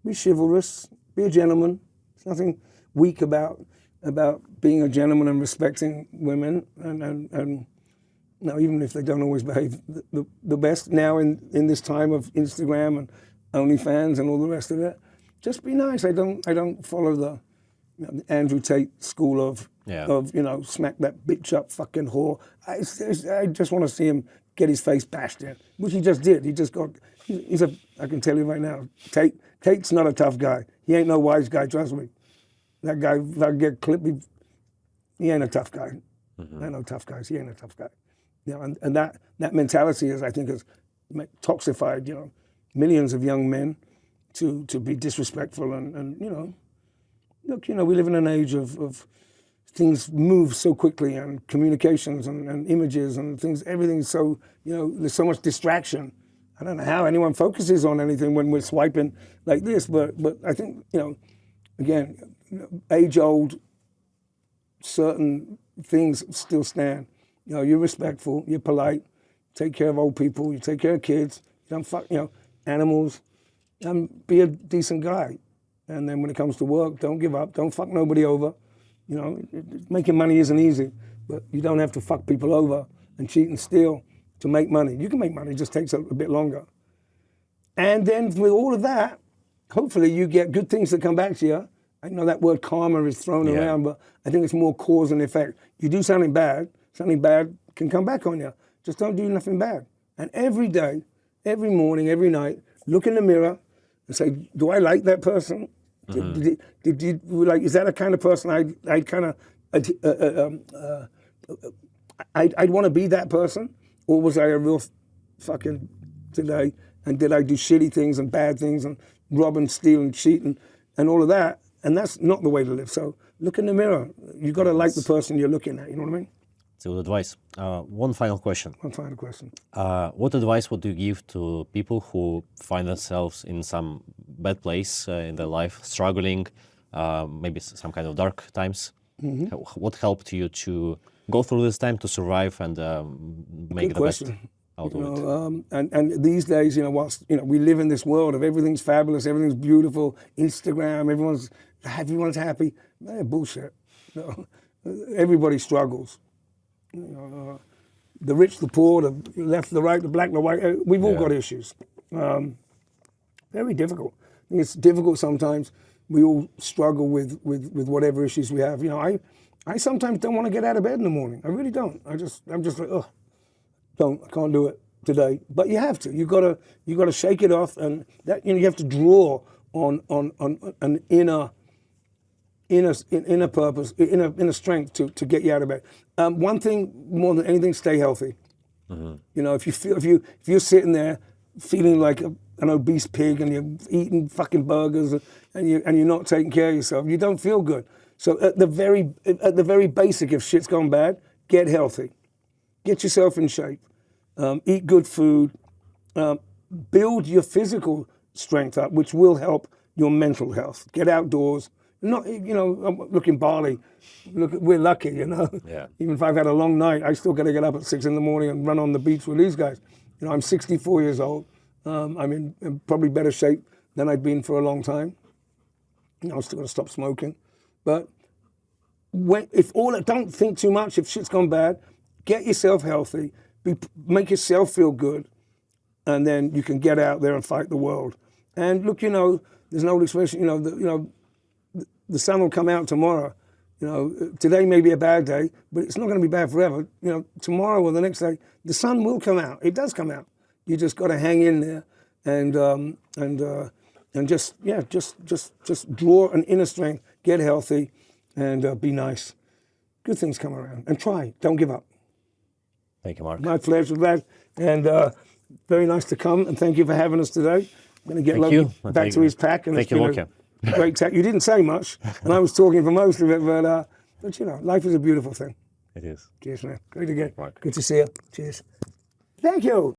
Be chivalrous. Be a gentleman. There's nothing weak about being a gentleman and respecting women and even if they don't always behave the best now in this time of Instagram and OnlyFans and all the rest of it, just be nice. I don't follow the Andrew Tate school of smack that bitch up, fucking whore. I just want to see him get his face bashed in, which he just did. I can tell you right now, Tate's not a tough guy. He ain't no wise guy, trust me. That guy, if I get clipped, he ain't a tough guy. I know tough guys. He ain't a tough guy. And that mentality has toxified, millions of young men to be disrespectful and look, we live in an age of things move so quickly and communications and images and things, everything's so, there's so much distraction. I don't know how anyone focuses on anything when we're swiping like this, but I think, again, age-old, certain things still stand. You're respectful, you're polite, take care of old people, you take care of kids, you don't fuck, animals, be a decent guy. And then when it comes to work, don't give up, don't fuck nobody over. Making money isn't easy, but you don't have to fuck people over and cheat and steal to make money. You can make money, it just takes a bit longer. And then with all of that, hopefully you get good things that come back to you. I know that word karma is thrown around, but I think it's more cause and effect. You do something bad can come back on you. Just don't do nothing bad. And every day, every morning, every night, look in the mirror and say, do I like that person? Did you like? Is that a kind of person I'd want to be that person, or was I a real fucking today? And did I do shitty things and bad things and rob and steal and cheat and all of that? And that's not the way to live. So look in the mirror. You got to like the person you're looking at. You know what I mean? It's good advice. One final question. What advice would you give to people who find themselves in some bad place in their life, struggling, maybe some kind of dark times? What helped you to go through this time, to survive and make the best out of it? And these days, whilst we live in this world of everything's fabulous, everything's beautiful, Instagram, everyone's happy. Bullshit. Everybody struggles. The rich, the poor, the left, the right, the black, the white, we've all got issues. Very difficult. I think it's difficult sometimes. We all struggle with whatever issues we have. I sometimes don't want to get out of bed in the morning. I really don't. I'm just like, I can't do it today. But you have to. You gotta shake it off, and that you have to draw on an inner purpose, inner strength to get you out of bed. One thing more than anything, stay healthy. If you're sitting there feeling like an obese pig and you're eating fucking burgers and you're not taking care of yourself, you don't feel good. So at the very basic, if shit's gone bad, get healthy, get yourself in shape, eat good food, build your physical strength up, which will help your mental health. Get outdoors. Not, you know, look in Bali. Look, we're lucky, you know. Yeah. Even if I've had a long night, I still got to get up at 6 in the morning and run on the beach with these guys. You know, I'm 64 years old. I'm in probably better shape than I've been for a long time. You know, I'm still going to stop smoking. But don't think too much. If shit's gone bad, get yourself healthy. Make yourself feel good, and then you can get out there and fight the world. And look, you know, there's an old expression. The sun will come out tomorrow. You know, today may be a bad day, but it's not going to be bad forever. You know, tomorrow or the next day, the sun will come out. It does come out. You just got to hang in there and just draw an inner strength, get healthy, and be nice. Good things come around. And try. Don't give up. Thank you, Mark. My pleasure, Vlad. And very nice to come. And thank you for having us today. I'm going to get Loki back to his pack. And thank you, Loki. Great tech. You didn't say much, and I was talking for most of it, but you know, life is a beautiful thing. It is. Cheers, man. Great again. Mark. Good to see you. Cheers. Thank you.